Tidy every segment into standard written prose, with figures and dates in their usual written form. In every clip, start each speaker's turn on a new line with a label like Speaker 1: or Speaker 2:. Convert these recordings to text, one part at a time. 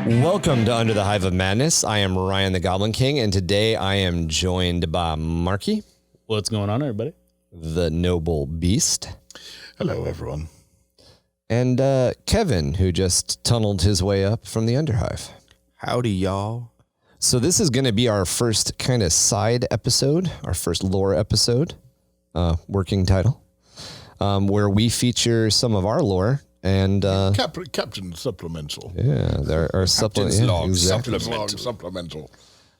Speaker 1: Welcome to Under the Hive of Madness. I am Ryan the Goblin King, and today I am joined by Marky.
Speaker 2: What's going on, everybody?
Speaker 1: The Noble Beast.
Speaker 3: Hello, everyone.
Speaker 1: And Kevin, who just tunneled his way up from the Underhive.
Speaker 3: Howdy, y'all.
Speaker 1: So this is going to be our first kind of side episode, our first lore episode, working title, where we feature some of our lore. And
Speaker 3: Captain Supplemental.
Speaker 1: Yeah, there are
Speaker 3: supplemental.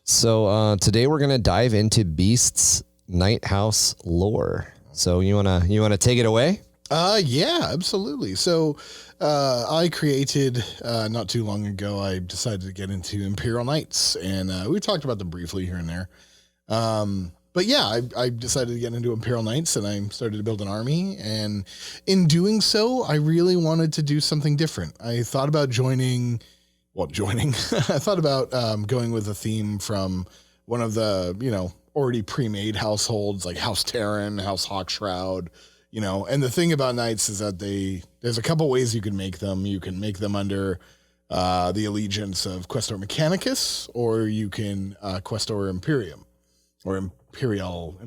Speaker 1: So today we're gonna dive into Beast's Night House lore. So you wanna take it away?
Speaker 3: Yeah, absolutely. So I created not too long ago. I decided to get into Imperial Knights, and we talked about them briefly here and there. But yeah, I decided to get into Imperial Knights, and I started to build an army. And in doing so, I really wanted to do something different. I thought about joining. I thought about going with a theme from one of the, already pre-made households, like House Terran, House Hawkshroud, And the thing about Knights is that there's a couple ways you can make them. You can make them under the allegiance of Questor Mechanicus, or you can Questor Imperium, or Imperialis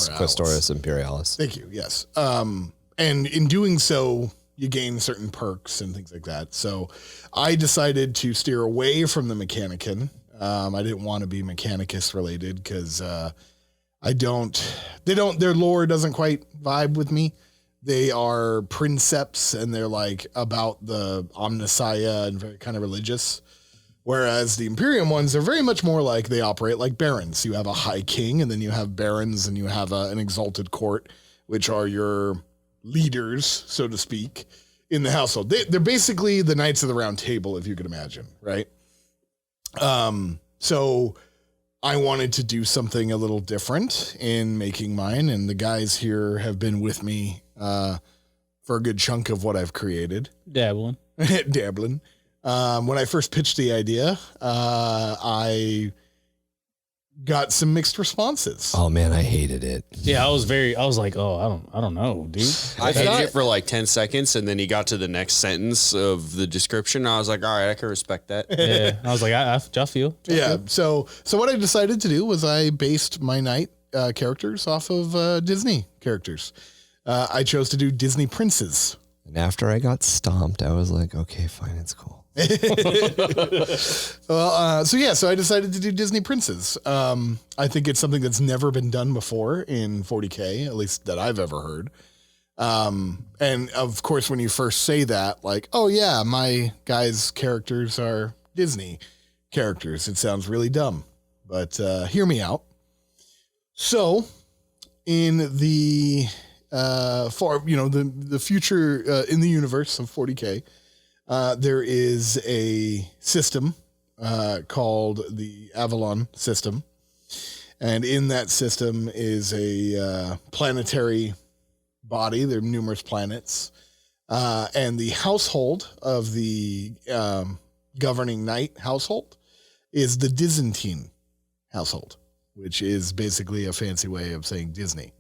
Speaker 1: Questoris Imperialis.
Speaker 3: Thank you. Yes. And in doing so, you gain certain perks and things like that. So I decided to steer away from the Mechanican. I didn't want to be Mechanicus related because their lore doesn't quite vibe with me. They are princeps, and they're like about the Omnissiah and very kind of religious. Whereas the Imperium ones are very much more like they operate like barons. You have a high king, and then you have barons, and you have an exalted court, which are your leaders, so to speak, in the household. They're basically the Knights of the Round Table, if you could imagine, right? So I wanted to do something a little different in making mine, and the guys here have been with me for a good chunk of what I've created.
Speaker 2: Dabbling.
Speaker 3: When I first pitched the idea, I got some mixed responses.
Speaker 1: Oh man, I hated it.
Speaker 2: Yeah, I was like, oh, I don't know, dude.
Speaker 4: I hated it for like 10 seconds, and then he got to the next sentence of the description. I was like, all right, I can respect that.
Speaker 2: Yeah, I was like, I feel.
Speaker 3: Yeah. So what I decided to do was I based my knight characters off of Disney characters. I chose to do Disney princes.
Speaker 1: And after I got stomped, I was like, okay, fine, it's cool.
Speaker 3: Well, so I decided to do Disney princes. I think it's something that's never been done before in 40K, at least that I've ever heard. And of course, when you first say that, like, oh yeah, my guys' characters are Disney characters, it sounds really dumb, but hear me out. So in the the future in the universe of 40K, there is a system called the Avalon system, and in that system is a planetary body. There are numerous planets, and the household of the governing knight household is the Disintine household, which is basically a fancy way of saying Disney.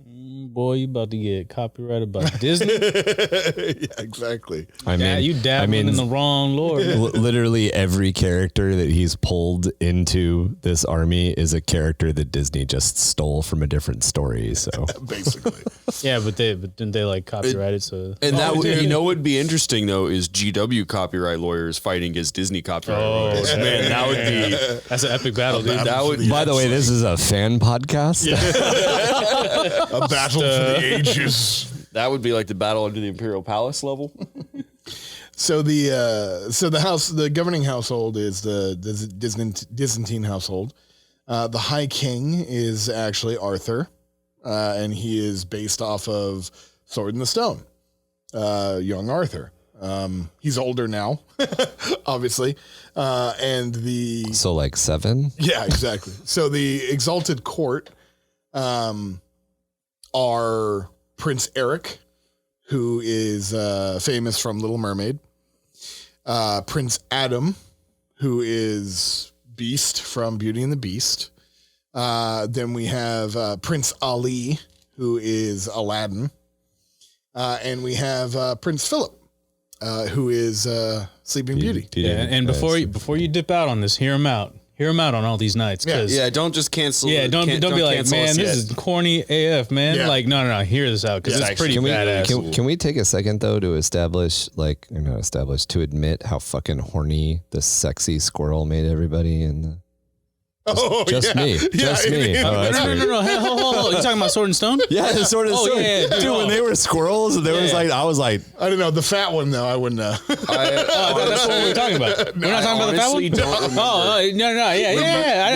Speaker 2: Boy, you about to get copyrighted by Disney?
Speaker 3: Yeah, exactly.
Speaker 2: You dabbling in the wrong lore.
Speaker 1: Literally every character that he's pulled into this army is a character that Disney just stole from a different story. So
Speaker 3: basically,
Speaker 2: yeah, but didn't they like copyright it? So
Speaker 4: that would be interesting though is GW copyright lawyers fighting against Disney copyright lawyers. Man, that would be
Speaker 2: that's an epic battle, dude.
Speaker 1: By the way, this is a fan podcast.
Speaker 3: A battle for the ages.
Speaker 4: That would be like the battle under the Imperial Palace level.
Speaker 3: So the governing household is the Disintine household. The High King is actually Arthur, and he is based off of Sword in the Stone, young Arthur. He's older now, obviously, so
Speaker 1: like 7.
Speaker 3: Yeah, exactly. So the exalted court are Prince Eric, who is famous from Little Mermaid, Prince Adam, who is Beast from Beauty and the Beast. Then we have Prince Ali, who is Aladdin. And we have Prince Philip, who is Sleeping Beauty.
Speaker 2: Yeah, and before you dip out on this, hear him out. Hear him out on all these nights.
Speaker 4: Yeah, don't just cancel.
Speaker 2: Yeah, don't be like, man, this is corny AF, man.
Speaker 3: Yeah.
Speaker 2: Like, no, hear this out because it's pretty badass.
Speaker 1: Can we take a second though to to admit how fucking horny the sexy squirrel made everybody and just me. Oh, that's weird.
Speaker 2: No. Hey, hold. You talking about Sword and Stone?
Speaker 1: Yeah, the Sword and Stone.
Speaker 2: Yeah,
Speaker 1: dude, when they were squirrels, I was like,
Speaker 3: I don't know. The fat one, though, I wouldn't know.
Speaker 2: That's what we're talking about. We're not talking about the fat one?
Speaker 4: Don't remember.
Speaker 2: No. Yeah.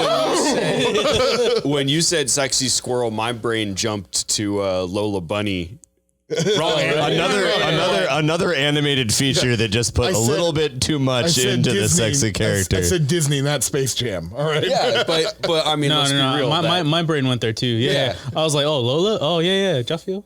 Speaker 4: When you said sexy squirrel, my brain jumped to Lola Bunny.
Speaker 2: Wrong.
Speaker 1: another animated feature that just put a little bit too much into
Speaker 3: Disney,
Speaker 1: the sexy character.
Speaker 3: I said Disney, not Space Jam. All right.
Speaker 4: Yeah, but I mean, let's be real.
Speaker 2: My brain went there too. Yeah. I was like, oh, Lola. Oh, yeah. Jaffiel.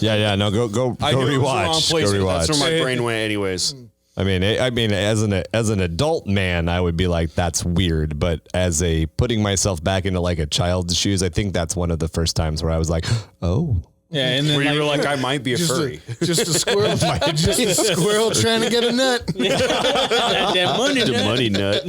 Speaker 1: Yeah. No, go rewatch. Go rewatch.
Speaker 4: That's where my brain went, anyways.
Speaker 1: I mean, as an adult man, I would be like, that's weird. But as a putting myself back into like a child's shoes, I think that's one of the first times where I was like, oh.
Speaker 2: Yeah, and then
Speaker 4: where you were like, I might be a furry.
Speaker 3: Just a squirrel. Just a squirrel trying to get a nut.
Speaker 2: that money nut.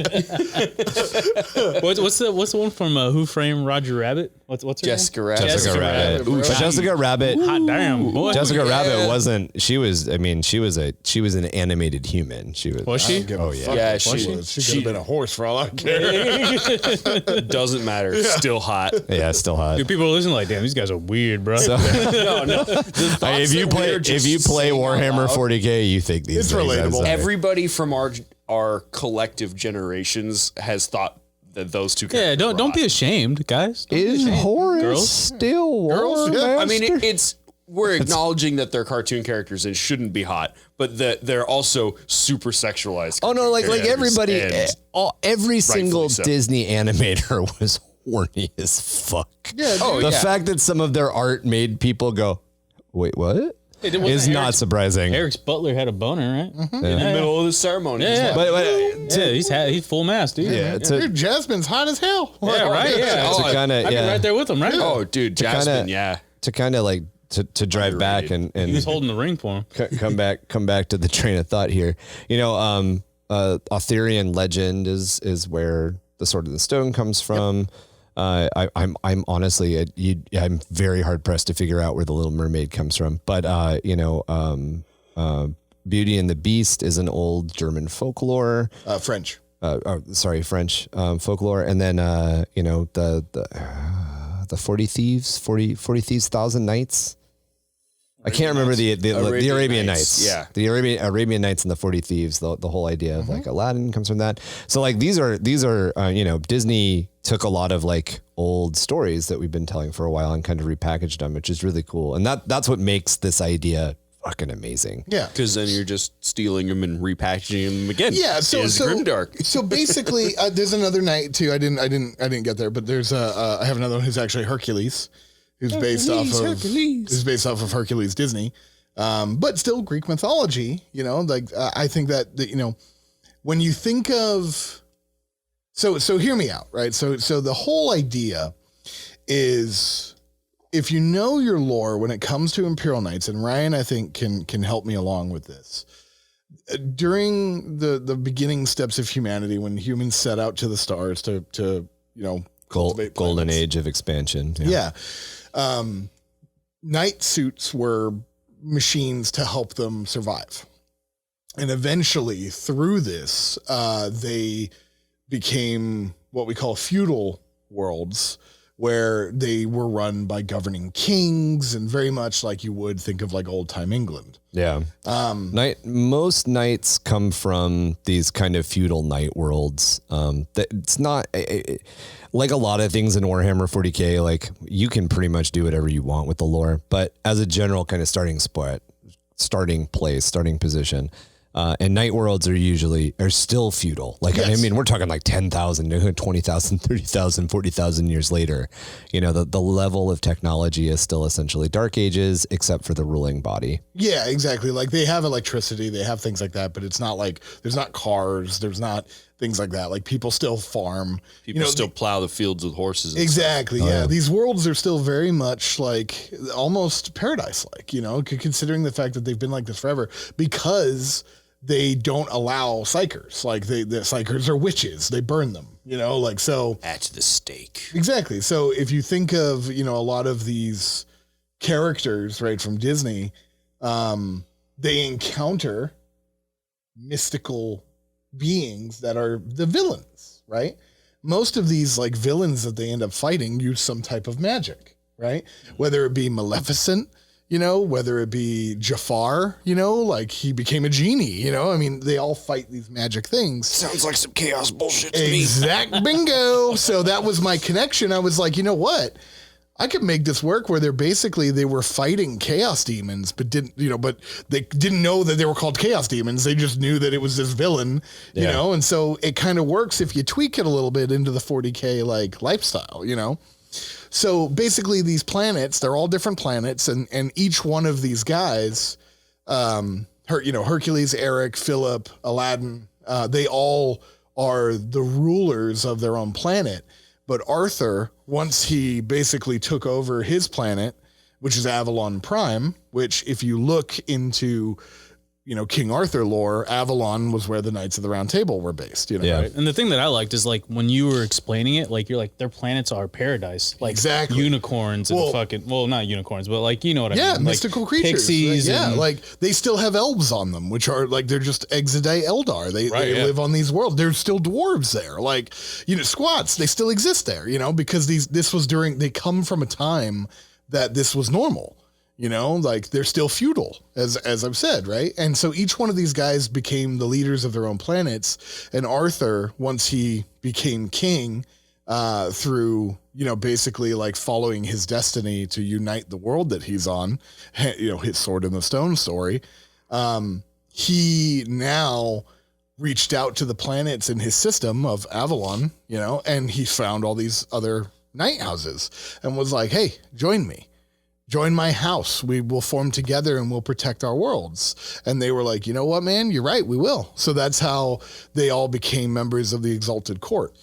Speaker 2: What's the one from Who Framed Roger Rabbit? What's her
Speaker 4: Jessica
Speaker 2: name?
Speaker 4: Rabbit.
Speaker 1: Jessica Rabbit.
Speaker 3: Ooh,
Speaker 1: Jessica Rabbit.
Speaker 2: Hot damn, boy.
Speaker 1: Jessica Rabbit wasn't. She was an animated human. She was.
Speaker 2: Was she?
Speaker 3: Oh
Speaker 4: yeah.
Speaker 3: Yeah, she could have been a horse for all I care.
Speaker 4: Doesn't matter. Still hot.
Speaker 1: Yeah, still hot.
Speaker 2: Dude, people are listening like, damn, these guys are weird, bro.
Speaker 4: No.
Speaker 1: If you play Warhammer 40K, you think these
Speaker 3: It's
Speaker 1: things
Speaker 3: relatable.
Speaker 4: Everybody from our collective generations has thought that those two.
Speaker 2: Yeah, don't be ashamed, guys.
Speaker 1: Is Horus still
Speaker 3: Girls? Yeah.
Speaker 4: I mean, we're acknowledging that they're cartoon characters and shouldn't be hot, but that they're also super sexualized.
Speaker 1: Oh no, like everybody, every single
Speaker 4: so.
Speaker 1: Disney animator was horny as fuck.
Speaker 3: Yeah.
Speaker 1: The fact that some of their art made people go, wait, what? Is not surprising.
Speaker 2: Eric's butler had a boner, right?
Speaker 4: In the middle of the ceremony.
Speaker 2: Yeah,
Speaker 1: but
Speaker 2: he's full mast, dude.
Speaker 1: yeah,
Speaker 3: Dude, Jasmine's hot as hell.
Speaker 2: Yeah, right. Yeah,
Speaker 1: I'd
Speaker 2: be right there with him, right?
Speaker 4: Oh, dude, Jasmine,
Speaker 1: to kind of like to drive back and
Speaker 2: He was holding the ring for him.
Speaker 1: come back to the train of thought here. You know, Arthurian legend is where the Sword in the Stone comes from. I'm honestly, I'm very hard pressed to figure out where the Little Mermaid comes from. But Beauty and the Beast is an old German folklore.
Speaker 3: French.
Speaker 1: French folklore, and then the 40 Thieves, 40 Thieves, Thousand Nights. I can't remember the Arabian Nights.
Speaker 4: Yeah,
Speaker 1: the Arabian Nights and the 40 Thieves. The whole idea of like Aladdin comes from that. So like these are Disney took a lot of like old stories that we've been telling for a while and kind of repackaged them, which is really cool. And that's what makes this idea fucking amazing.
Speaker 3: Yeah,
Speaker 4: because then you're just stealing them and repackaging them again.
Speaker 3: Yeah, so
Speaker 4: Grimdark.
Speaker 3: So basically, there's another knight too. I didn't get there, but there's I have another one who's actually Hercules. Who's based off of Hercules Disney, but still Greek mythology. You know, like I think that when you think of, so hear me out, right? So the whole idea is, if you know your lore when it comes to Imperial Knights, and Ryan I think can help me along with this. During the beginning steps of humanity, when humans set out to the stars to
Speaker 1: golden age of expansion.
Speaker 3: Yeah. Knight suits were machines to help them survive. And eventually through this, they became what we call feudal worlds, where they were run by governing kings, and very much like you would think of like old time England.
Speaker 1: Yeah. Most knights come from these kind of feudal knight worlds. It's not like a lot of things in Warhammer 40K, like you can pretty much do whatever you want with the lore, but as a general kind of starting position, and night worlds are still feudal. Like, yes. I mean, we're talking like 10,000, 20,000, 30,000, 40,000 years later. The level of technology is still essentially Dark Ages, except for the ruling body.
Speaker 3: Yeah, exactly. Like they have electricity, they have things like that, but it's not like there's not cars, there's not things like that. Like people still farm.
Speaker 4: People still plow the fields with horses.
Speaker 3: Exactly. Yeah. These worlds are still very much like almost paradise-like, considering the fact that they've been like this forever, because they don't allow psychers. Like the psychers are witches. They burn them, like, so.
Speaker 4: At the stake.
Speaker 3: Exactly. So if you think of, a lot of these characters, right, from Disney, they encounter mystical beings that are the villains, right? Most of these like villains that they end up fighting use some type of magic, right? Whether it be Maleficent, whether it be Jafar, like he became a genie, I mean, they all fight these magic things.
Speaker 4: Sounds like some chaos bullshit to me.
Speaker 3: Exact bingo. So that was my connection. I was like, you know what? I could make this work where they were fighting chaos demons, but but they didn't know that they were called chaos demons. They just knew that it was this villain, and so it kind of works if you tweak it a little bit into the 40K like lifestyle, So basically these planets, they're all different planets, and each one of these guys, Hercules, Eric, Philip, Aladdin, they all are the rulers of their own planet. But Arthur, once he basically took over his planet, which is Avalon Prime, which if you look into, King Arthur lore, Avalon was where the Knights of the Round Table were based.
Speaker 2: Right? And the thing that I liked is like when you were explaining it, like you're like their planets are paradise, like
Speaker 3: exactly.
Speaker 2: Unicorns and not unicorns, but like what I mean.
Speaker 3: Yeah, mystical
Speaker 2: like
Speaker 3: creatures.
Speaker 2: Pixies.
Speaker 3: Like they still have elves on them, which are like they're just Exodai Eldar. They live on these worlds. There's still dwarves there, like squats. They still exist there, because they come from a time that this was normal. Like they're still feudal, as I've said, right? And so each one of these guys became the leaders of their own planets. And Arthur, once he became king, through, basically like following his destiny to unite the world that he's on, his Sword in the Stone story, he now reached out to the planets in his system of Avalon, and he found all these other night houses and was like, hey, join me. Join my house. We will form together and we'll protect our worlds. And they were like, you know what, man, you're right. We will. So that's how they all became members of the Exalted Court.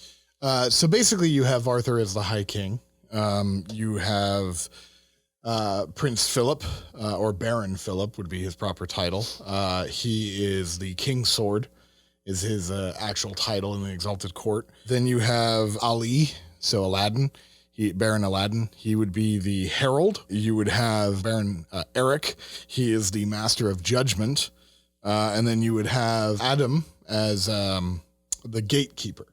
Speaker 3: So basically you have Arthur as the High King. You have Prince Philip, or Baron Philip would be his proper title. He is the King's Sword is his actual title in the Exalted Court. Then you have Ali, so Aladdin. Baron Aladdin, he would be the Herald. You would have Baron Eric. He is the Master of Judgment. And then you would have Adam as the Gatekeeper.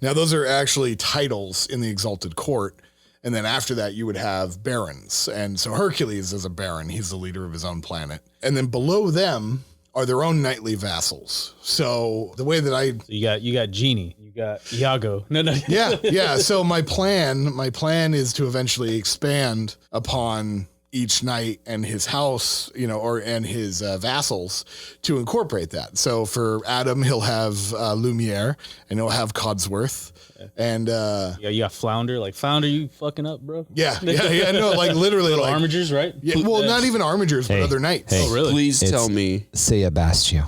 Speaker 3: Now, those are actually titles in the Exalted Court. And then after that, you would have barons. And so Hercules is a baron. He's the leader of his own planet. And then below them are their own knightly vassals. So the way that
Speaker 2: you got Genie, you got Iago. No.
Speaker 3: Yeah. So my plan is to eventually expand upon each knight and his house, and his vassals to incorporate that. So for Adam, he'll have Lumiere, and he'll have Codsworth. And
Speaker 2: you got Flounder. Like Flounder, you fucking up, bro.
Speaker 3: Yeah. No, like literally,
Speaker 2: little
Speaker 3: like
Speaker 2: armigers, right?
Speaker 3: Yeah, well, not even armigers, but other knights.
Speaker 1: Hey,
Speaker 2: oh, really?
Speaker 4: Please tell me,
Speaker 1: Sebastian.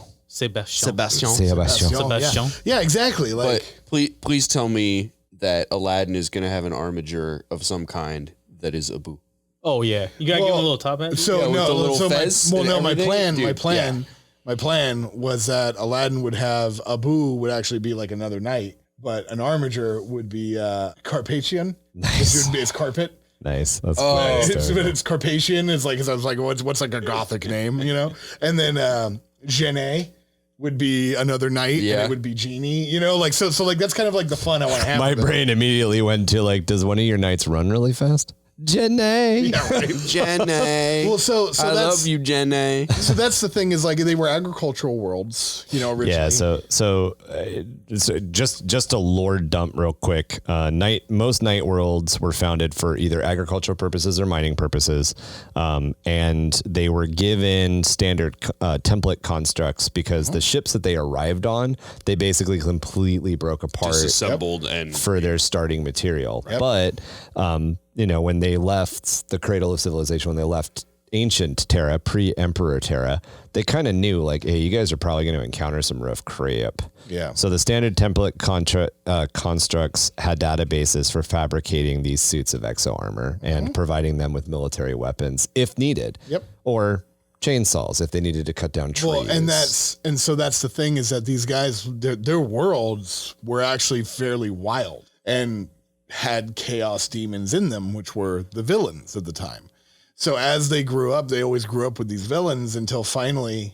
Speaker 3: Yeah, exactly. Like,
Speaker 4: but please tell me that Aladdin is going to have an armiger of some kind that is Abu.
Speaker 2: Oh yeah, you gotta give him a little top hat.
Speaker 3: So
Speaker 4: with the little fez.
Speaker 3: My plan was that Aladdin would have Abu would actually be like another knight. But an armiger would be Carpathian.
Speaker 1: Nice.
Speaker 3: It's carpet.
Speaker 1: Nice. That's
Speaker 3: nice.
Speaker 1: nice.
Speaker 3: It's Carpathian. It's like, I was like, what's like a Gothic name, And then Genet would be another knight.
Speaker 4: Yeah.
Speaker 3: And it would be Genie, like, so like, that's kind of like the fun I want to have.
Speaker 1: My brain immediately went to like, does one of your knights run really fast? Jenny.
Speaker 3: Yeah, right.
Speaker 4: Jenny.
Speaker 3: Well, so
Speaker 4: I love you, Jenny.
Speaker 3: So that's the thing is like they were agricultural worlds, originally.
Speaker 1: Yeah. So just a lore dump real quick. Most night worlds were founded for either agricultural purposes or mining purposes, and they were given standard template constructs because the ships that they arrived on, they basically completely broke apart,
Speaker 4: disassembled, and
Speaker 1: for their starting material.
Speaker 3: Yep.
Speaker 1: But when they left the cradle of civilization, when they left ancient Terra, pre-Emperor Terra, they kind of knew like, hey, you guys are probably going to encounter some rough crap.
Speaker 3: Yeah.
Speaker 1: So the standard template constructs had databases for fabricating these suits of exo armor and providing them with military weapons if needed.
Speaker 3: Yep.
Speaker 1: Or chainsaws if they needed to cut down trees.
Speaker 3: Well, and so that's the thing is that these guys, their worlds were actually fairly wild and had chaos demons in them, which were the villains at the time. So as they grew up, they always grew up with these villains until finally,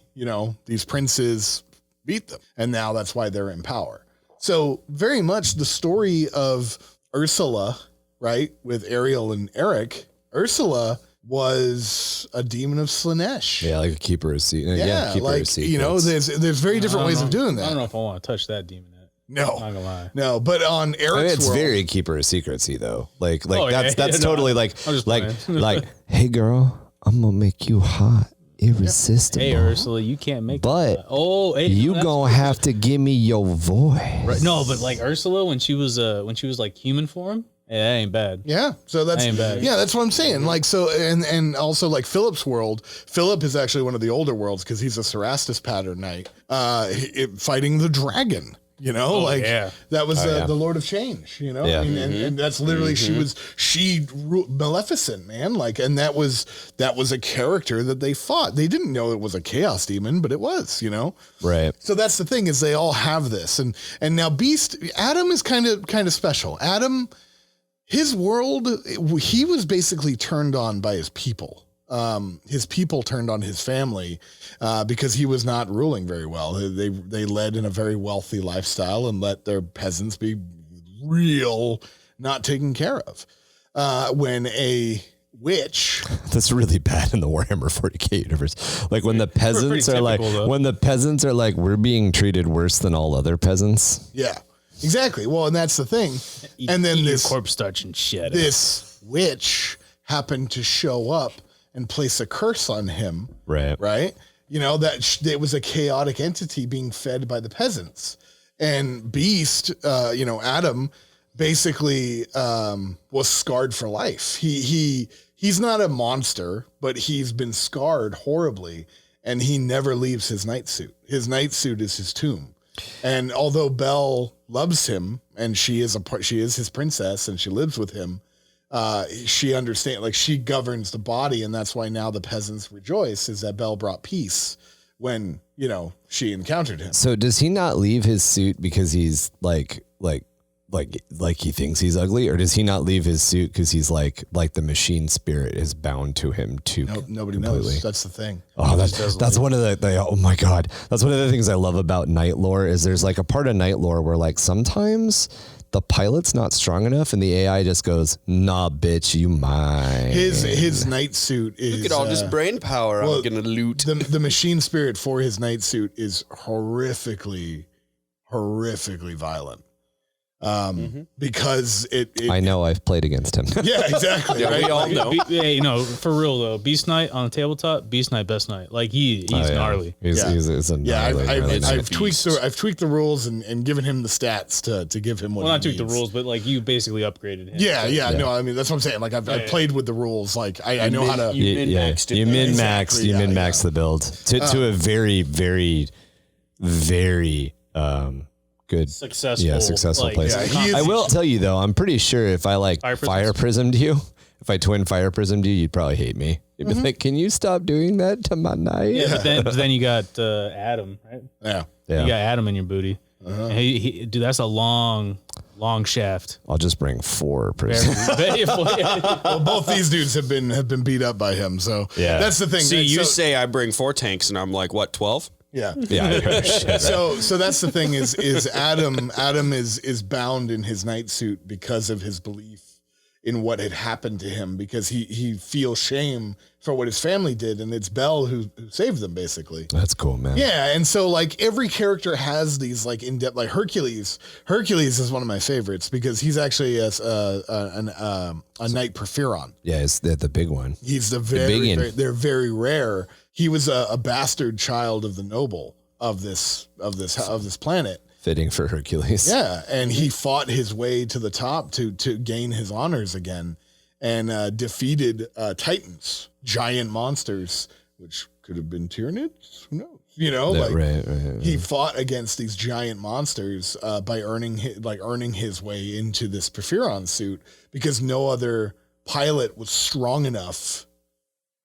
Speaker 3: these princes beat them. And now that's why they're in power. So very much the story of Ursula, right, with Ariel and Eric. Ursula was a demon of Slaanesh.
Speaker 1: Yeah, like a keeper of secrets.
Speaker 3: Yeah,
Speaker 1: keeper
Speaker 3: like,
Speaker 1: of secrets.
Speaker 3: there's very different ways of doing that.
Speaker 2: I don't know if I want to touch that demon.
Speaker 3: No,
Speaker 2: I'm not gonna lie.
Speaker 3: No, but on Eric's
Speaker 1: it's
Speaker 3: world,
Speaker 1: very keeper of secretsy though. Like
Speaker 2: Oh, yeah,
Speaker 1: that's
Speaker 2: yeah,
Speaker 1: totally
Speaker 2: no,
Speaker 1: like
Speaker 2: I'm just
Speaker 1: like hey girl, I'm gonna make you hot, irresistible.
Speaker 2: Hey Ursula, you can't make
Speaker 1: But
Speaker 2: that. Oh, hey,
Speaker 1: you
Speaker 2: no,
Speaker 1: gonna have to give me your voice.
Speaker 2: right. No, but like Ursula when she was like human form, yeah, that ain't bad.
Speaker 3: yeah. So that's
Speaker 2: Ain't bad.
Speaker 3: yeah, that's what I'm saying. Like so, and also like Philip's world. Philip is actually one of the older worlds because he's a Cerastus pattern knight, fighting the dragon.
Speaker 2: Yeah.
Speaker 3: That was the Lord of Change,
Speaker 1: Yeah.
Speaker 3: and that's literally Maleficent, man. Like, and that was a character that they fought. They didn't know it was a chaos demon, but it was,
Speaker 1: Right.
Speaker 3: So that's the thing is they all have this, and now Adam is kind of special. Adam, his world, he was basically turned on by his people. His people turned on his family because he was not ruling very well. They led in a very wealthy lifestyle and let their peasants be real not taken care of. When a witch,
Speaker 1: That's really bad in the Warhammer 40K universe. Like when the peasants are like,
Speaker 2: typical, though.
Speaker 1: we're being treated worse than all other peasants.
Speaker 3: yeah, exactly. Well, and that's the thing. And then
Speaker 2: Eat your
Speaker 3: this
Speaker 2: corpse starch and shit.
Speaker 3: this witch happened to show up and place a curse on him.
Speaker 1: Right.
Speaker 3: Right. That it was a chaotic entity being fed by the peasants, and Beast, Adam basically, was scarred for life. He's not a monster, but he's been scarred horribly, and he never leaves his night suit. His night suit is his tomb. And although Belle loves him and she is his princess and she lives with him, she understands, like she governs the body, and that's why now the peasants rejoice is that Belle brought peace when she encountered him.
Speaker 1: So does he not leave his suit because he's like he thinks he's ugly, or does he not leave his suit because he's like the machine spirit is bound to him too?
Speaker 3: Nobody
Speaker 1: completely
Speaker 3: knows. That's the thing.
Speaker 1: Oh, that's one of the oh my God, that's one of the things I love about Night Lore is there's like a part of Night Lore where like sometimes the pilot's not strong enough and the AI just goes, nah, bitch, you mine.
Speaker 3: His night suit is
Speaker 4: Look at all this brain power I'm gonna loot.
Speaker 3: The machine spirit for his night suit is horrifically violent. Because
Speaker 1: I know I've played against him.
Speaker 3: yeah, exactly.
Speaker 4: Yeah,
Speaker 3: right?
Speaker 4: we all know.
Speaker 2: Yeah, for real though. Beast Knight on the tabletop, Beast Knight best knight. Like he's gnarly.
Speaker 1: He's a gnarly,
Speaker 3: I've tweaked the rules and given him the stats to give him what
Speaker 2: Well,
Speaker 3: he
Speaker 2: not tweak the
Speaker 3: needs.
Speaker 2: rules, but like you basically upgraded him.
Speaker 3: Yeah. No, I mean that's what I'm saying. Like I've played with the rules. Like I know how to.
Speaker 4: You min-maxed it.
Speaker 1: You min-maxed.
Speaker 3: Exactly,
Speaker 1: You
Speaker 3: yeah,
Speaker 1: min-maxed the build to a very, very, very good,
Speaker 2: Successful
Speaker 1: place.
Speaker 3: Yeah,
Speaker 1: I will tell you though, I'm pretty sure if I like fire prismed you, if I twin fire prismed you, you'd probably hate me. You'd be like, "Can you stop doing that to my knight?"
Speaker 2: Yeah, but then you got Adam, right?
Speaker 3: Yeah.
Speaker 2: You got Adam in your booty. Dude, that's a long shaft.
Speaker 1: I'll just bring 4 prisms.
Speaker 3: Well, both these dudes have been beat up by him. So
Speaker 1: Yeah.
Speaker 3: that's the thing.
Speaker 4: See, you say I bring 4 tanks, and I'm like, what, 12?
Speaker 3: Yeah.
Speaker 1: Yeah. Shit.
Speaker 3: So that's the thing is Adam is bound in his night suit because of his belief in what had happened to him, because he feels shame for what his family did, and it's Belle who saved them basically.
Speaker 1: That's cool, man.
Speaker 3: Yeah, and so like every character has these like in-depth, like Hercules. Hercules is one of my favorites because he's actually a knight Porphyron.
Speaker 1: Yeah, it's the big one.
Speaker 3: He's they're very rare. He was a bastard child of the noble of this planet.
Speaker 1: Fitting for Hercules.
Speaker 3: Yeah, and he fought his way to the top to gain his honors again, and defeated Titans, giant monsters, which could have been Tyranids. Who knows?
Speaker 1: Right.
Speaker 3: He fought against these giant monsters by earning his way into this Porphyron suit because no other pilot was strong enough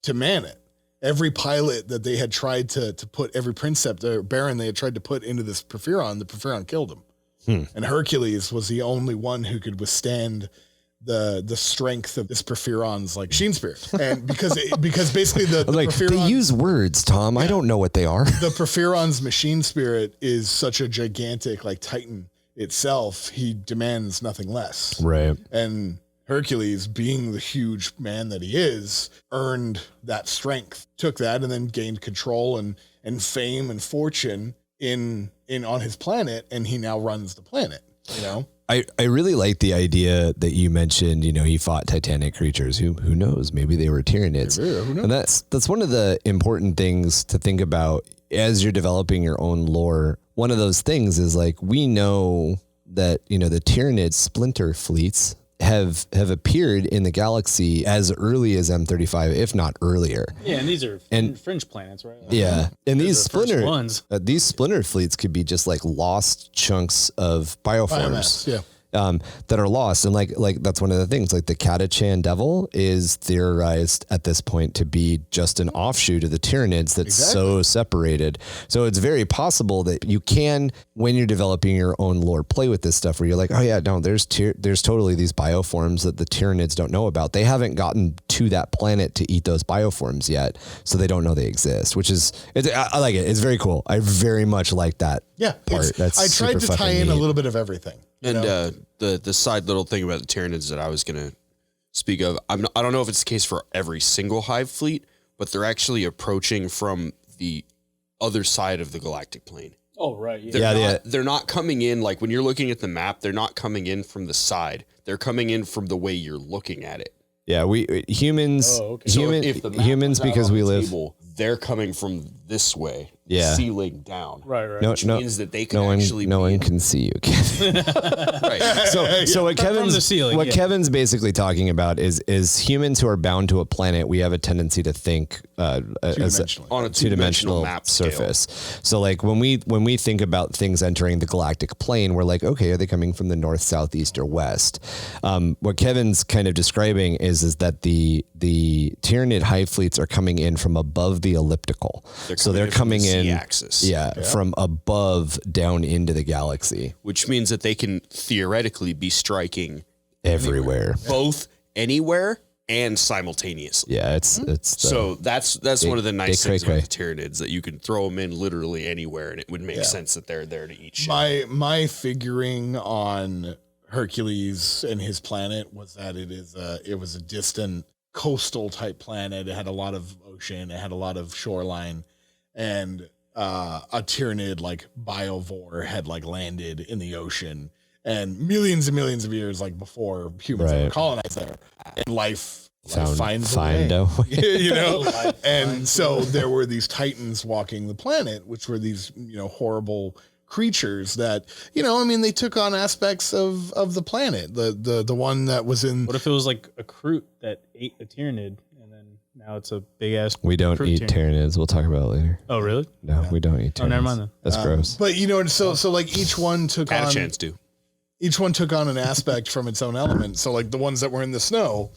Speaker 3: to man it. every pilot that they had tried to put, every princeps or baron they had tried to put into this Porphyron, the Porphyron killed him. And Hercules was the only one who could withstand the strength of this Porphyron's like machine spirit. And because basically the
Speaker 1: like
Speaker 3: Porphyron,
Speaker 1: they use words, Tom. I don't know what they are.
Speaker 3: the Porphyron's machine spirit is such a gigantic like Titan itself. He demands nothing less.
Speaker 1: Right.
Speaker 3: And Hercules, being the huge man that he is, earned that strength, took that, and then gained control and fame and fortune in on his planet, and he now runs the planet. You know,
Speaker 1: I really like the idea that you mentioned. You know, he fought titanic creatures. Who knows? Maybe they were Tyranids.
Speaker 3: Who knows?
Speaker 1: And that's one of the important things to think about as you're developing your own lore. One of those things is like, we know that, you know, the Tyranid splinter fleets have appeared in the galaxy as early as M35, if not earlier.
Speaker 2: Yeah, and these are fringe planets, right?
Speaker 1: Yeah, and
Speaker 2: They're
Speaker 1: these
Speaker 2: the first
Speaker 1: splinter
Speaker 2: ones.
Speaker 1: These splinter fleets could be just like lost chunks of bioforms.
Speaker 3: Biomass, yeah.
Speaker 1: That are lost. And like that's one of the things, like the Catachan Devil is theorized at this point to be just an offshoot of the Tyranids that's so separated. So it's very possible that you can, when you're developing your own lore, play with this stuff where you're like, oh yeah, no, there's totally these bioforms that the Tyranids don't know about. They haven't gotten to that planet to eat those bioforms yet, so they don't know they exist, which is, I like it. It's very cool. I very much like that part.
Speaker 3: I tried to tie in a little bit of everything.
Speaker 4: And the side little thing about the Tyranids that I was going to speak of, I don't know if it's the case for every single Hive fleet, but they're actually approaching from the other side of the galactic plane.
Speaker 2: Oh, right. Yeah.
Speaker 4: They're not coming in, like when you're looking at the map, they're not coming in from the side. They're coming in from the way you're looking at it.
Speaker 1: Yeah, humans,
Speaker 4: So if the map
Speaker 1: humans,
Speaker 4: was out
Speaker 1: because
Speaker 4: on
Speaker 1: we
Speaker 4: the
Speaker 1: live,
Speaker 4: table, they're coming from this way, ceiling down.
Speaker 2: Right.
Speaker 4: Which means that they can actually
Speaker 1: no one can see you, Kevin.
Speaker 4: Right.
Speaker 1: So what
Speaker 2: from the ceiling,
Speaker 1: Kevin's basically talking about is humans who are bound to a planet. We have a tendency to think as
Speaker 4: on a
Speaker 1: two-dimensional
Speaker 4: map
Speaker 1: surface. So like when we think about things entering the galactic plane, we're like, okay, are they coming from the north, south, east, or west? What Kevin's kind of describing is that the Tyranid Hive fleets are coming in from above the elliptical. They're coming in
Speaker 4: Z-axis.
Speaker 1: From above down into the galaxy,
Speaker 4: which means that they can theoretically be striking
Speaker 1: everywhere,
Speaker 4: both anywhere and simultaneously.
Speaker 1: Yeah, it's
Speaker 4: so that's one of the nice things about the Tyranids, that you can throw them in literally anywhere, and it would make sense that they're there to eat shit.
Speaker 3: My figuring on Hercules and his planet was that it was a distant coastal type planet. It had a lot of ocean, it had a lot of shoreline, and a Tyranid like Biovore had like landed in the ocean, and millions and millions of years like before humans ever colonized there, and life finds a way. You know, and so there were these Titans walking the planet, which were these, you know, horrible creatures that, you know, I mean, they took on aspects of the planet. The one that was in.
Speaker 2: What if it was like a Kroot that ate a Tyranid, and then now it's a big ass.
Speaker 1: We don't eat Tyranids. We'll talk about it later.
Speaker 2: Oh, really?
Speaker 1: No, we don't eat Tyranids.
Speaker 2: Oh, never mind then.
Speaker 1: That's gross.
Speaker 3: But you know, so like each one took on.
Speaker 4: Chance to.
Speaker 3: Each one took on an aspect from its own element. So like the ones that were in the snow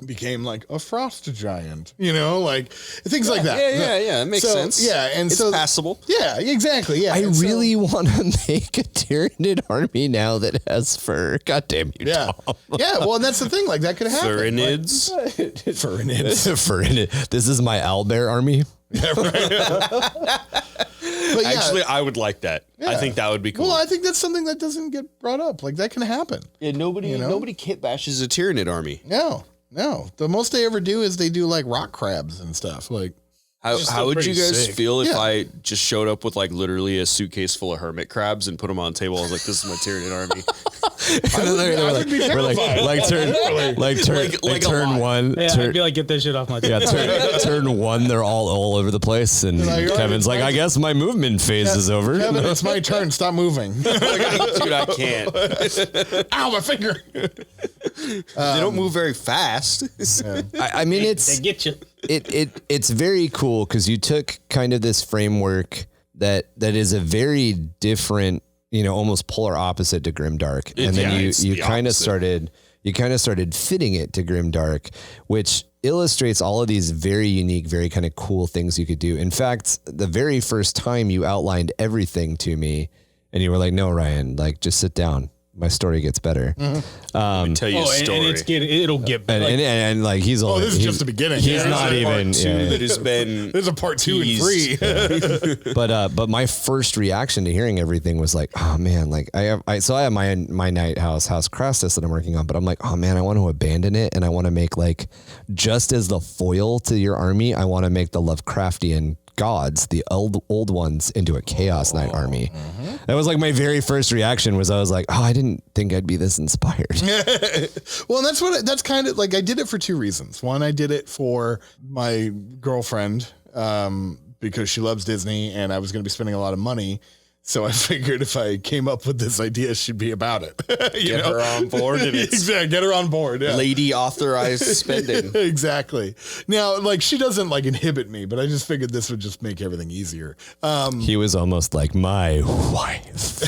Speaker 3: became like a frost giant, you know, like things like that.
Speaker 4: Yeah. It makes sense.
Speaker 3: Yeah. And
Speaker 4: it's passable.
Speaker 3: Yeah, exactly. Yeah.
Speaker 1: I really want to make a Tyranid army now that has fur. God damn you,
Speaker 3: Tom. Yeah. Well, and that's the thing. Like that could happen.
Speaker 4: Furinids.
Speaker 1: Furinids. This is my owlbear army.
Speaker 3: Yeah, right. But
Speaker 4: actually, I would like that. I think that would be cool.
Speaker 3: Well, I think that's something that doesn't get brought up. Like that can happen.
Speaker 4: Yeah. Nobody kit bashes a Tyranid army.
Speaker 3: No. The most they ever do is they do like rock crabs and stuff. Like,
Speaker 4: how would you guys feel if I just showed up with like literally a suitcase full of hermit crabs and put them on the table? I was like, this is my Tyranid army.
Speaker 1: Turn one.
Speaker 2: Yeah, I'd be like, get this shit off my table.
Speaker 1: Turn one. They're all over the place, and Kevin's like, I guess my movement phase is over.
Speaker 3: Kevin, it's my turn. Stop moving.
Speaker 4: Dude, I can't.
Speaker 3: Ow, my finger.
Speaker 4: They don't move very fast.
Speaker 1: I mean,
Speaker 2: they get you.
Speaker 1: It's very cool because you took kind of this framework that is a very different, you know, almost polar opposite to Grimdark, and then you kind of started fitting it to Grimdark, which illustrates all of these very unique, very kind of cool things you could do. In fact, the very first time you outlined everything to me and you were like, no, Ryan, like just sit down. My story gets better.
Speaker 4: Tell you a story.
Speaker 2: And it'll get better.
Speaker 1: And like he's all.
Speaker 3: This is just the beginning.
Speaker 1: He's not even.
Speaker 4: There's
Speaker 3: a part 2 and 3.
Speaker 1: But my first reaction to hearing everything was like, oh man, like I have my night house Crassus that I'm working on, but I'm like, oh man, I want to abandon it and I want to make like just as the foil to your army, I want to make the Lovecraftian gods, the old ones, into a Chaos Knight army. That was like my very first reaction. Was I was like, oh, I didn't think I'd be this inspired.
Speaker 3: Well, and that's kind of like, I did it for 2 reasons. One, I did it for my girlfriend because she loves Disney and I was going to be spending a lot of money. So I figured if I came up with this idea, she'd be about it.
Speaker 4: Get her on board. And
Speaker 3: Exactly. Get her on board. Yeah.
Speaker 4: Lady authorized spending.
Speaker 3: Exactly. Now, like, she doesn't like inhibit me, but I just figured this would just make everything easier.
Speaker 1: He was almost like my wife.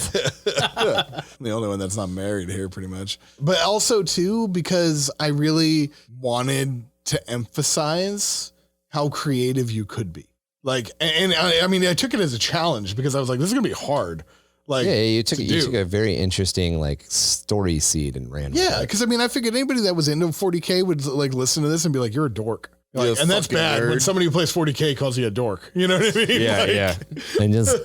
Speaker 3: The only one that's not married here, pretty much. But also, too, because I really wanted to emphasize how creative you could be. Like, and I mean, I took it as a challenge because I was like, this is going to be hard. Like,
Speaker 1: yeah, you took a very interesting like story seed and ran.
Speaker 3: Yeah, because I mean, I figured anybody that was into 40K would like listen to this and be like, you're a dork. Like, and that's bad when somebody who plays 40K calls you a dork. You know what I mean?
Speaker 4: Yeah,
Speaker 3: like,
Speaker 4: yeah.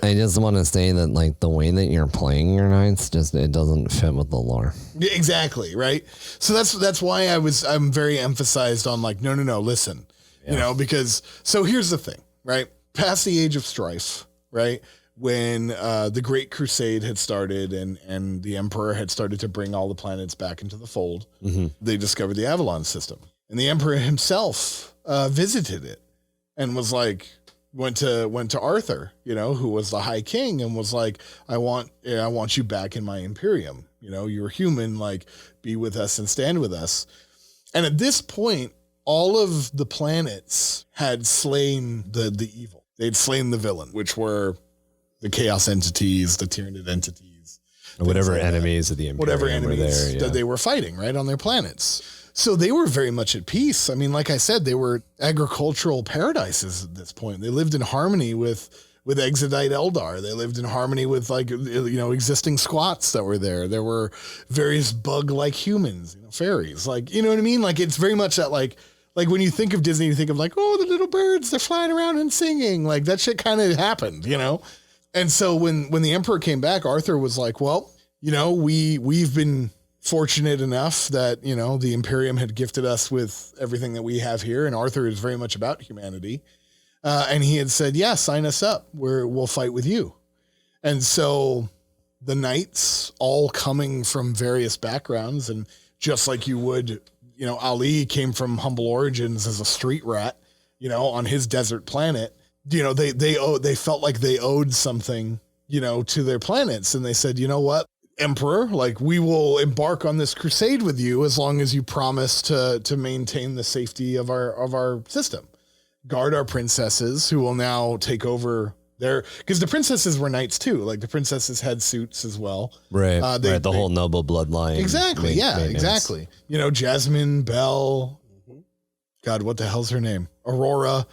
Speaker 1: I just want to say that like the way that you're playing your knights it doesn't fit with the lore.
Speaker 3: Yeah, exactly, right? So that's why I'm very emphasized on like, no, listen. Yeah. You know, because so here's the thing, right? Past the age of strife, right? When the Great Crusade had started and the Emperor had started to bring all the planets back into the fold, they discovered the Avalon system. And the Emperor himself visited it and was like, went to Arthur, you know, who was the High King, and was like, I want you back in my Imperium. You know, you're human, like, be with us and stand with us. And at this point, all of the planets had slain the evil. They'd slain the villain, which were the chaos entities, the Tyranid entities.
Speaker 1: Whatever like enemies of the Imperium
Speaker 3: whatever enemies
Speaker 1: there,
Speaker 3: that they were fighting, right, on their planets. So they were very much at peace. I mean, like I said, they were agricultural paradises at this point. They lived in harmony with Exodite Eldar. They lived in harmony with, like, you know, existing squats that were there. There were various bug-like humans, you know, fairies. Like, you know what I mean? Like, it's very much that, like when you think of Disney, you think of like, oh, the little birds, they're flying around and singing. Like, that shit kind of happened, you know? And so when the Emperor came back, Arthur was like, well, you know, we've been fortunate enough that, you know, the Imperium had gifted us with everything that we have here. And Arthur is very much about humanity. And he had said, yeah, sign us up. We'll fight with you. And so the knights, all coming from various backgrounds, and just like you would, you know, Ali came from humble origins as a street rat, you know, on his desert planet. You know, they felt like they owed something, you know, to their planets. And they said, you know what, Emperor, like, we will embark on this crusade with you as long as you promise to maintain the safety of our system. Guard our princesses, who will now take over because the princesses were knights too. Like, the princesses had suits as well.
Speaker 1: Right. The whole noble bloodline.
Speaker 3: Exactly. Exactly. You know, Jasmine, Belle, God, what the hell's her name? Aurora.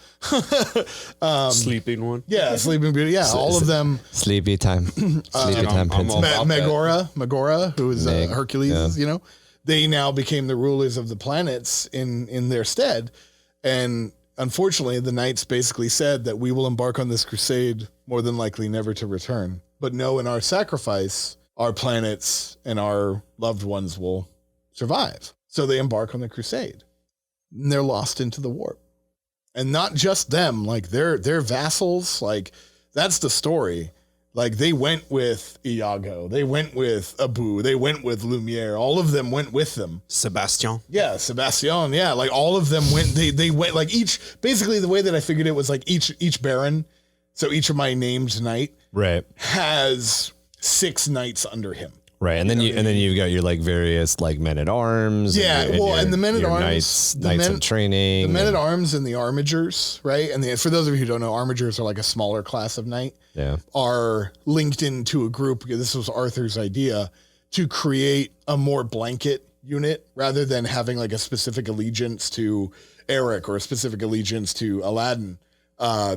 Speaker 4: Sleeping one.
Speaker 3: Yeah, Sleeping Beauty. Yeah, all of them.
Speaker 1: Sleepy time. Sleepy time.
Speaker 3: Megora, who is Hercules,
Speaker 1: yeah.
Speaker 3: You know, they now became the rulers of the planets in their stead. And unfortunately, the knights basically said that we will embark on this crusade, more than likely never to return. But no, in our sacrifice, our planets and our loved ones will survive. So they embark on the crusade. And they're lost into the warp. And not just them, like their vassals, like, that's the story. Like, they went with Iago, they went with Abu, they went with Lumiere, all of them went with them.
Speaker 4: Sebastian.
Speaker 3: Yeah, Sebastian, yeah, like all of them went, they went, like, each, basically the way that I figured it was like each baron, so each of my named knight has 6 knights under him.
Speaker 1: Right, and then you've got your, like, various, like, men at arms.
Speaker 3: Yeah, and the men at arms,
Speaker 1: knights in training,
Speaker 3: the men at arms and the armigers, right? And for those of you who don't know, armigers are like a smaller class of knight.
Speaker 1: Yeah,
Speaker 3: are linked into a group, because this was Arthur's idea, to create a more blanket unit rather than having like a specific allegiance to Eric or a specific allegiance to Aladdin,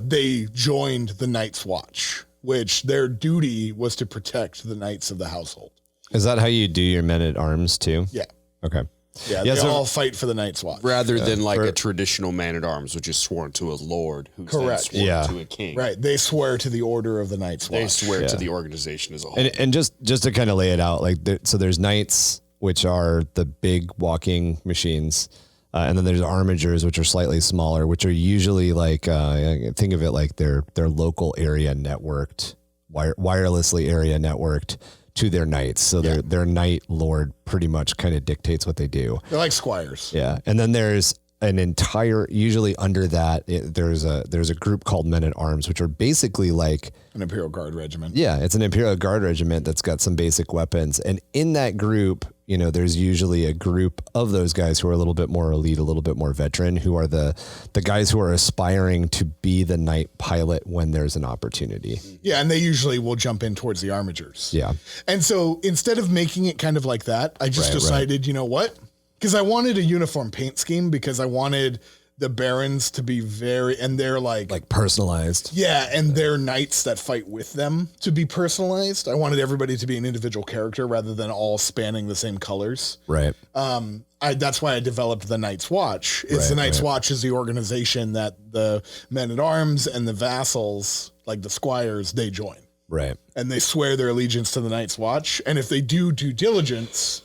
Speaker 3: they joined the Night's Watch, which their duty was to protect the knights of the household.
Speaker 1: Is that how you do your men-at-arms too?
Speaker 3: Yeah.
Speaker 1: Okay.
Speaker 3: Yeah, they all fight for the Night's Watch.
Speaker 4: Rather than like a traditional man-at-arms, which is sworn to a lord who's then sworn to a king.
Speaker 3: Right. They swear to the order of the Night's Watch.
Speaker 4: They swear to the organization as a whole.
Speaker 1: And just to kind of lay it out, like so there's knights, which are the big walking machines. And then there's armigers, which are slightly smaller, which are usually like, think of it like they're local area networked, wirelessly area networked to their knights. So their knight lord pretty much kind of dictates what they do.
Speaker 3: They're like squires.
Speaker 1: Yeah. And then there's an entire, usually under that, there's a group called Men at Arms, which are basically like
Speaker 3: an Imperial Guard regiment.
Speaker 1: Yeah. It's an Imperial Guard regiment that's got some basic weapons. And in that group, you know, there's usually a group of those guys who are a little bit more elite, a little bit more veteran, who are the guys who are aspiring to be the night pilot when there's an opportunity.
Speaker 3: Yeah, and they usually will jump in towards the armigers.
Speaker 1: Yeah.
Speaker 3: And so instead of making it kind of like that, I just decided, you know what? Because I wanted a uniform paint scheme, because I wanted the barons to be and they're like
Speaker 1: personalized. Yeah.
Speaker 3: And their knights that fight with them to be personalized. I wanted everybody to be an individual character rather than all spanning the same colors.
Speaker 1: Right.
Speaker 3: That's why I developed the Night's Watch. The Night's Watch is the organization that the men at arms and the vassals, like the squires, they join.
Speaker 1: Right.
Speaker 3: And they swear their allegiance to the Night's Watch. And if they do due diligence,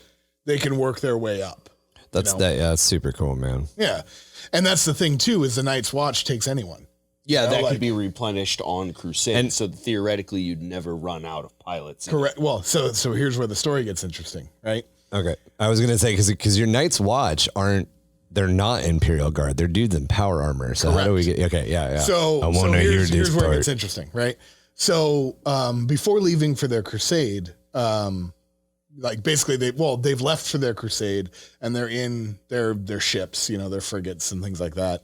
Speaker 3: they can work their way up.
Speaker 1: That's that's super cool, man.
Speaker 3: Yeah. And that's the thing too, is the Night's Watch takes anyone.
Speaker 4: Yeah, that could be replenished on Crusade. And so theoretically you'd never run out of pilots.
Speaker 3: Correct. Well, so here's where the story gets interesting, right?
Speaker 1: Okay. I was going to say, because your Night's Watch they're not Imperial Guard. They're dudes in power armor. So how do we get, okay. Yeah.
Speaker 3: So, here's where it gets interesting, right? So, before leaving for their crusade, like basically they've left for their crusade and they're in their ships, you know, their frigates and things like that,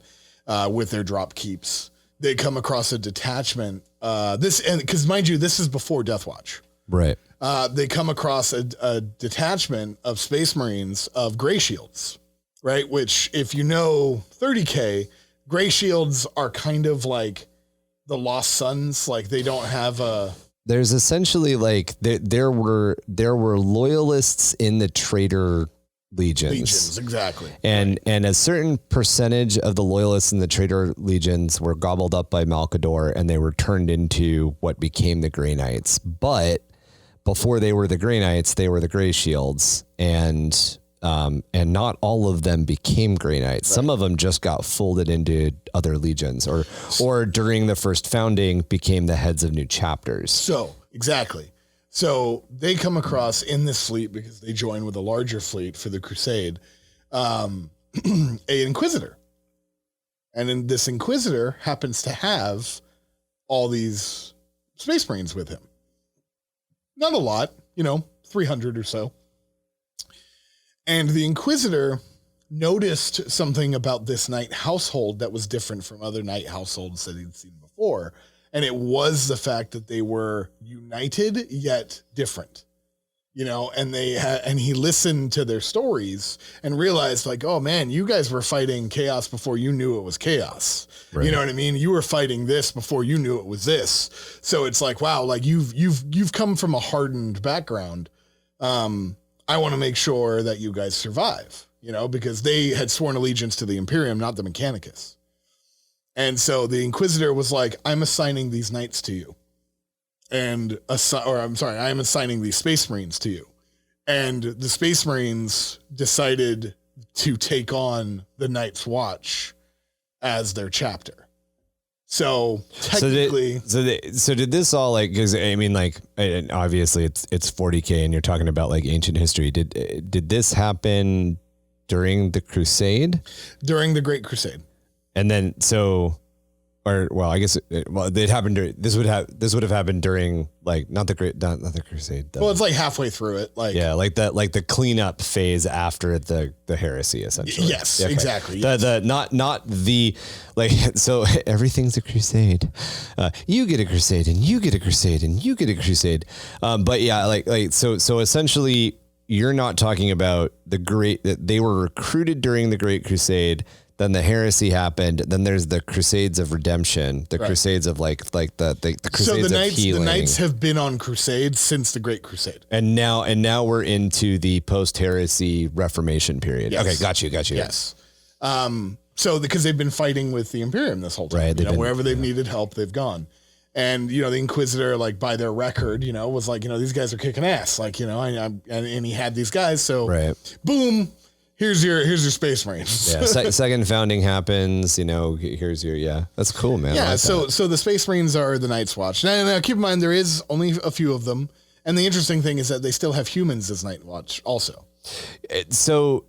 Speaker 3: with their drop keeps. They come across a detachment, because mind you, this is before Death Watch.
Speaker 1: Right.
Speaker 3: They come across a detachment of Space Marines of Gray Shields, right? Which, if you know 30K, Gray Shields are kind of like the Lost Sons. Like they don't have
Speaker 1: There's essentially like there were loyalists in the traitor legions.
Speaker 3: Exactly.
Speaker 1: And a certain percentage of the loyalists in the traitor legions were gobbled up by Malcador, and they were turned into what became the Grey Knights. But before they were the Grey Knights, they were the Grey Shields, and not all of them became Grey Knights. Right. Some of them just got folded into other legions, or during the first founding became the heads of new chapters.
Speaker 3: So exactly. So they come across in this fleet, because they join with a larger fleet for the crusade, a Inquisitor. And then this Inquisitor happens to have all these Space Marines with him. Not a lot, 300 or so. And the Inquisitor noticed something about this knight household that was different from other knight households that he'd seen before. And it was the fact that they were united yet different, and and he listened to their stories and realized, like, oh man, you guys were fighting chaos before you knew it was chaos. Right. You know what I mean? You were fighting this before you knew it was this. So it's like, wow, like you've come from a hardened background. I want to make sure that you guys survive, because they had sworn allegiance to the Imperium, not the Mechanicus. And so the Inquisitor was like, I'm assigning these knights to you. I'm assigning these Space Marines to you. And the Space Marines decided to take on the Night's Watch as their chapter. So technically,
Speaker 1: so did this all, like, because I mean, like, obviously it's 40K and you're talking about like ancient history. Did this happen during the Crusade? During the
Speaker 3: Great Crusade.
Speaker 1: And then I guess it happened. This would have happened during, like, not the Crusade.
Speaker 3: Well, it's like halfway through it, like
Speaker 1: the cleanup phase after the heresy, essentially.
Speaker 3: Yes, okay. Exactly.
Speaker 1: Not the, like, so everything's a crusade. You get a crusade, and you get a crusade, and you get a crusade. But yeah, so essentially, you're not talking about that they were recruited during the Great Crusade. Then the heresy happened. Then there's the Crusades of Redemption, the Crusades of like the Crusades of healing.
Speaker 3: The Knights have been on crusades since the Great Crusade.
Speaker 1: And now we're into the post-heresy Reformation period.
Speaker 3: Yes.
Speaker 1: Okay, got you.
Speaker 3: Yes. So because they've been fighting with the Imperium this whole time,
Speaker 1: Right,
Speaker 3: wherever they've needed help, they've gone. And, the Inquisitor, like by their record, was like, these guys are kicking ass. Like, and he had these guys. So boom, here's your Space Marines.
Speaker 1: Yeah. Second founding happens, here's your, that's cool, man.
Speaker 3: Yeah.
Speaker 1: Like
Speaker 3: so
Speaker 1: that.
Speaker 3: the Space Marines are the Night's Watch. Now, keep in mind, there is only a few of them. And the interesting thing is that they still have humans as Night Watch also.
Speaker 1: So,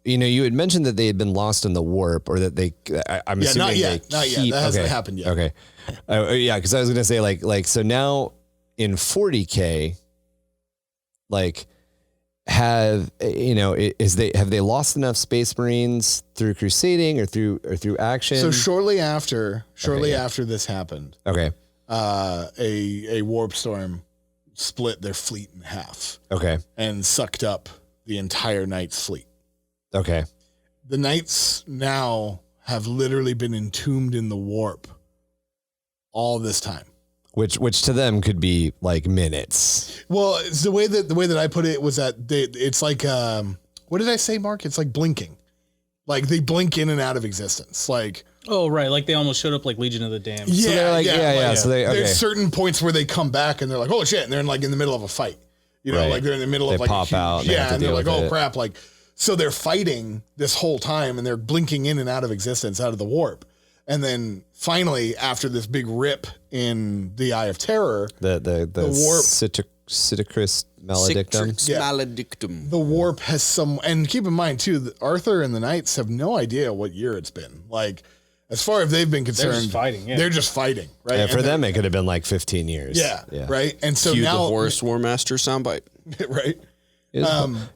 Speaker 1: you had mentioned that they had been lost in the warp, or that I'm assuming
Speaker 3: not yet. That hasn't happened yet.
Speaker 1: Okay. Yeah. Cause I was going to say so now in 40K, have they lost enough Space Marines through crusading or through action?
Speaker 3: So shortly after this happened, a warp storm split their fleet in half.
Speaker 1: Okay.
Speaker 3: And sucked up the entire Knights fleet.
Speaker 1: Okay.
Speaker 3: The Knights now have literally been entombed in the warp all this time.
Speaker 1: Which to them could be like minutes.
Speaker 3: Well, it's the way that I put it was that it's like what did I say, Mark? It's like blinking. Like they blink in and out of existence. Like
Speaker 2: like they almost showed up like Legion of the Damned.
Speaker 3: Yeah,
Speaker 1: so they're like, So
Speaker 3: there's certain points where they come back and they're like, oh shit, and they're in the middle of a fight. Like they're in the middle of like
Speaker 1: pop out.
Speaker 3: And they're like, oh crap, like so they're fighting this whole time and they're blinking in and out of existence out of the warp. And then finally, after this big rip in the Eye of Terror,
Speaker 1: the warp Citicris Maledictum.
Speaker 4: Maledictum.
Speaker 3: The warp has and keep in mind too, that Arthur and the Knights have no idea what year it's been. Like, as far as they've been concerned,
Speaker 2: they're just fighting. Yeah.
Speaker 3: They're just fighting, right?
Speaker 1: Yeah, for them, it could have been like 15 years.
Speaker 3: Yeah. Right. And so
Speaker 4: Cue
Speaker 3: now,
Speaker 4: the Horus War Master soundbite.
Speaker 3: Right.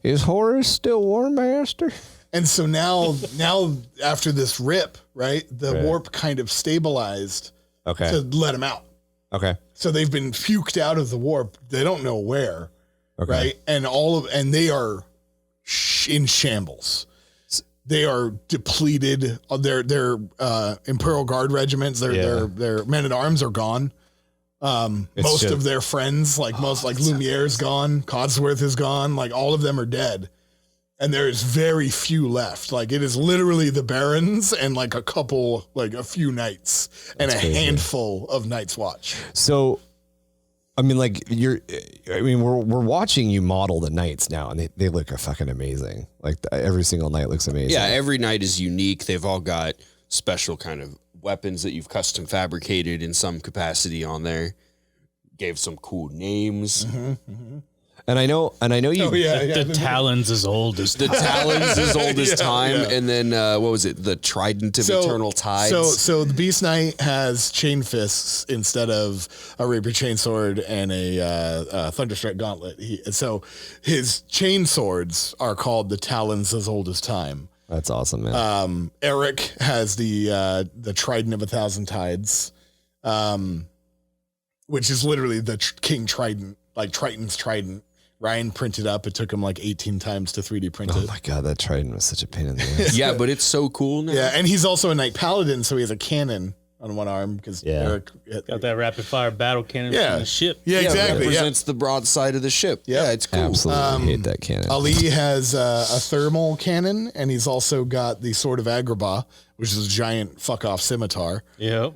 Speaker 1: Is Horus still War Master?
Speaker 3: And so now after this rip, right, the warp kind of stabilized to let them out.
Speaker 1: Okay.
Speaker 3: So they've been puked out of the warp. They don't know where, right? And and they are in shambles. They are depleted. Their Imperial Guard regiments, their men at arms are gone. Most of their friends, Lumiere's gone, Codsworth is gone, like all of them are dead. And there is very few left. Like it is literally the Barons and like a few Knights and a handful of Night's Watch.
Speaker 1: So, I mean, we're watching you model the Knights now, and they look fucking amazing. Like every single Knight looks amazing.
Speaker 4: Yeah, every Knight is unique. They've all got special kind of weapons that you've custom fabricated in some capacity on there. Gave some cool names.
Speaker 1: And I know you.
Speaker 2: The Talons as old as
Speaker 4: the Talons as old as time, and then what was it? The Trident of Eternal Tides.
Speaker 3: So the Beast Knight has chain fists instead of a rapier chainsword and a thunderstrike gauntlet. So his chain swords are called the Talons as old as time.
Speaker 1: That's awesome, man.
Speaker 3: Eric has the Trident of 1,000 Tides, which is literally the King Trident, like Triton's Trident. Ryan printed up. It took him like 18 times to 3D print it.
Speaker 1: Oh my God, that Trident was such a pain in the ass.
Speaker 4: Yeah, but it's so cool now.
Speaker 3: Yeah, and he's also a Knight Paladin, so he has a cannon on one arm because Eric
Speaker 2: got that rapid fire battle cannon from the ship.
Speaker 3: Yeah, exactly.
Speaker 4: It represents the broadside of the ship. Yeah, it's cool.
Speaker 1: Absolutely hate that cannon.
Speaker 3: Ali has a thermal cannon, and he's also got the Sword of Agrabah, which is a giant fuck-off scimitar.
Speaker 2: Yep.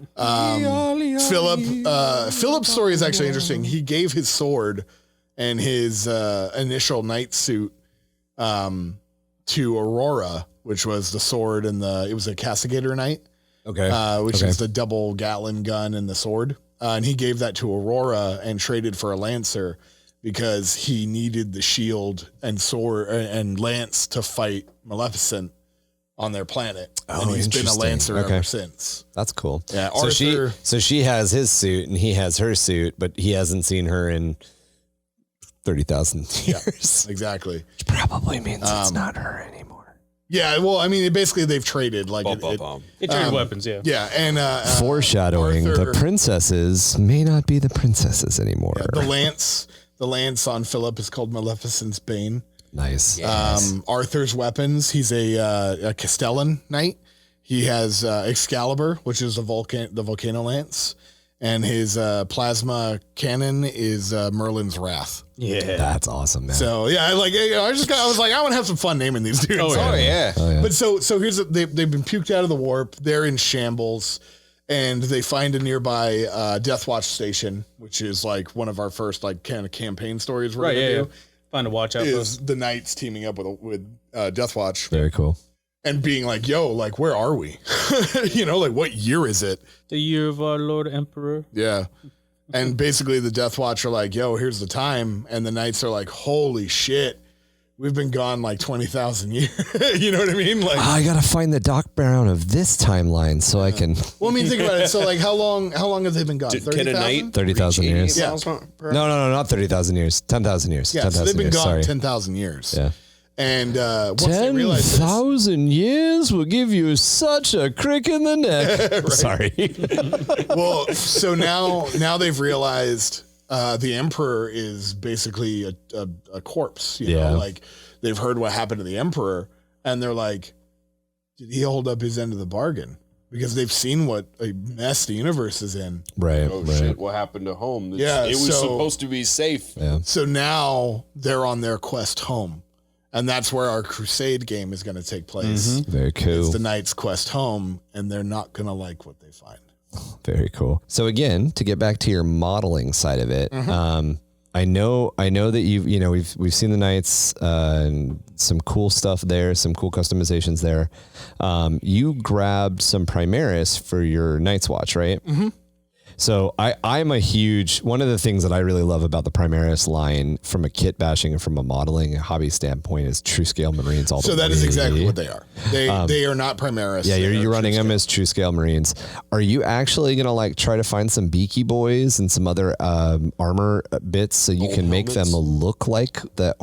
Speaker 3: Philip's story is actually interesting. He gave his sword and his initial knight suit to Aurora, which was the sword and it was a Castigator Knight.
Speaker 1: Okay.
Speaker 3: Which is the double Gatling gun and the sword. And he gave that to Aurora and traded for a Lancer because he needed the shield and sword and lance to fight Maleficent on their planet. And he's been a Lancer ever since.
Speaker 1: That's cool.
Speaker 3: Yeah.
Speaker 1: So she has his suit and he has her suit, but he hasn't seen her in 30,000 years.
Speaker 3: Yeah, exactly.
Speaker 1: Which probably means it's not her anymore.
Speaker 3: Yeah, well, I mean, basically they've traded. Like
Speaker 2: They traded weapons, yeah.
Speaker 3: Yeah, and
Speaker 1: foreshadowing:
Speaker 3: Arthur,
Speaker 1: the princesses may not be the princesses anymore.
Speaker 3: Yeah, the lance on Philip is called Maleficent's Bane.
Speaker 1: Nice.
Speaker 3: Arthur's weapons. He's a Castellan knight. He has Excalibur, which is the volcano lance, and his plasma cannon is Merlin's Wrath.
Speaker 2: Yeah.
Speaker 1: That's awesome, man.
Speaker 3: So yeah, I was like, I want to have some fun naming these dudes.
Speaker 2: Oh, yeah.
Speaker 3: But so here's they've been puked out of the warp. They're in shambles, and they find a nearby Deathwatch station, which is like one of our first like kind of campaign stories we're gonna do.
Speaker 2: Find a watch out.
Speaker 3: Is the knights teaming up with Deathwatch
Speaker 1: Very cool.
Speaker 3: and being like, "Yo, like where are we? Like what year is it?"
Speaker 2: The year of our Lord Emperor.
Speaker 3: Yeah. And basically the Deathwatch are like, "Yo, here's the time," and the knights are like, "Holy shit." We've been gone like 20,000 years. You know what I mean? Like,
Speaker 1: I gotta find the Doc Brown of this timeline so I can.
Speaker 3: well, I mean, think about it. So, like, how long have they been gone?
Speaker 4: Can a knight
Speaker 1: 30,000 years.
Speaker 3: Yeah.
Speaker 1: No, not 30,000 years. 10,000 years.
Speaker 3: Yeah,
Speaker 1: 10,000
Speaker 3: so they've been
Speaker 1: years.
Speaker 3: gone
Speaker 1: Sorry.
Speaker 3: 10,000 years.
Speaker 1: Yeah.
Speaker 3: And once they realize this,
Speaker 1: 10,000 years will give you such a crick in the neck. Sorry.
Speaker 3: well, so now they've realized the Emperor is basically a corpse. You know, like they've heard what happened to the Emperor, and they're like, did he hold up his end of the bargain? Because they've seen what a mess the universe is in.
Speaker 1: Right.
Speaker 4: Oh
Speaker 1: right.
Speaker 4: shit! What happened to home?
Speaker 3: Yeah,
Speaker 4: It was
Speaker 3: so-
Speaker 4: supposed to be safe.
Speaker 1: Yeah.
Speaker 3: So now they're on their quest home, and that's where our Crusade game is going to take place.
Speaker 1: Very
Speaker 3: It's
Speaker 1: cool.
Speaker 3: the Knights' quest home, and they're not going to like what they find.
Speaker 1: Very cool. So again, to get back to your modeling side of it, I know that we've seen the Knights and some cool stuff there, some cool customizations there. You grabbed some Primaris for your Night's Watch, right? Mm-hmm. So I'm a huge, one of the things that I really love about the Primaris line from a kit bashing and from a modeling hobby standpoint is true scale Marines.
Speaker 3: So that is exactly what they are. They are not Primaris.
Speaker 1: Yeah,
Speaker 3: They
Speaker 1: you're
Speaker 3: are
Speaker 1: running
Speaker 3: true
Speaker 1: them
Speaker 3: scale.
Speaker 1: as true scale Marines. Are you actually going to like try to find some Beaky Boys and some other armor bits so you can make them look like the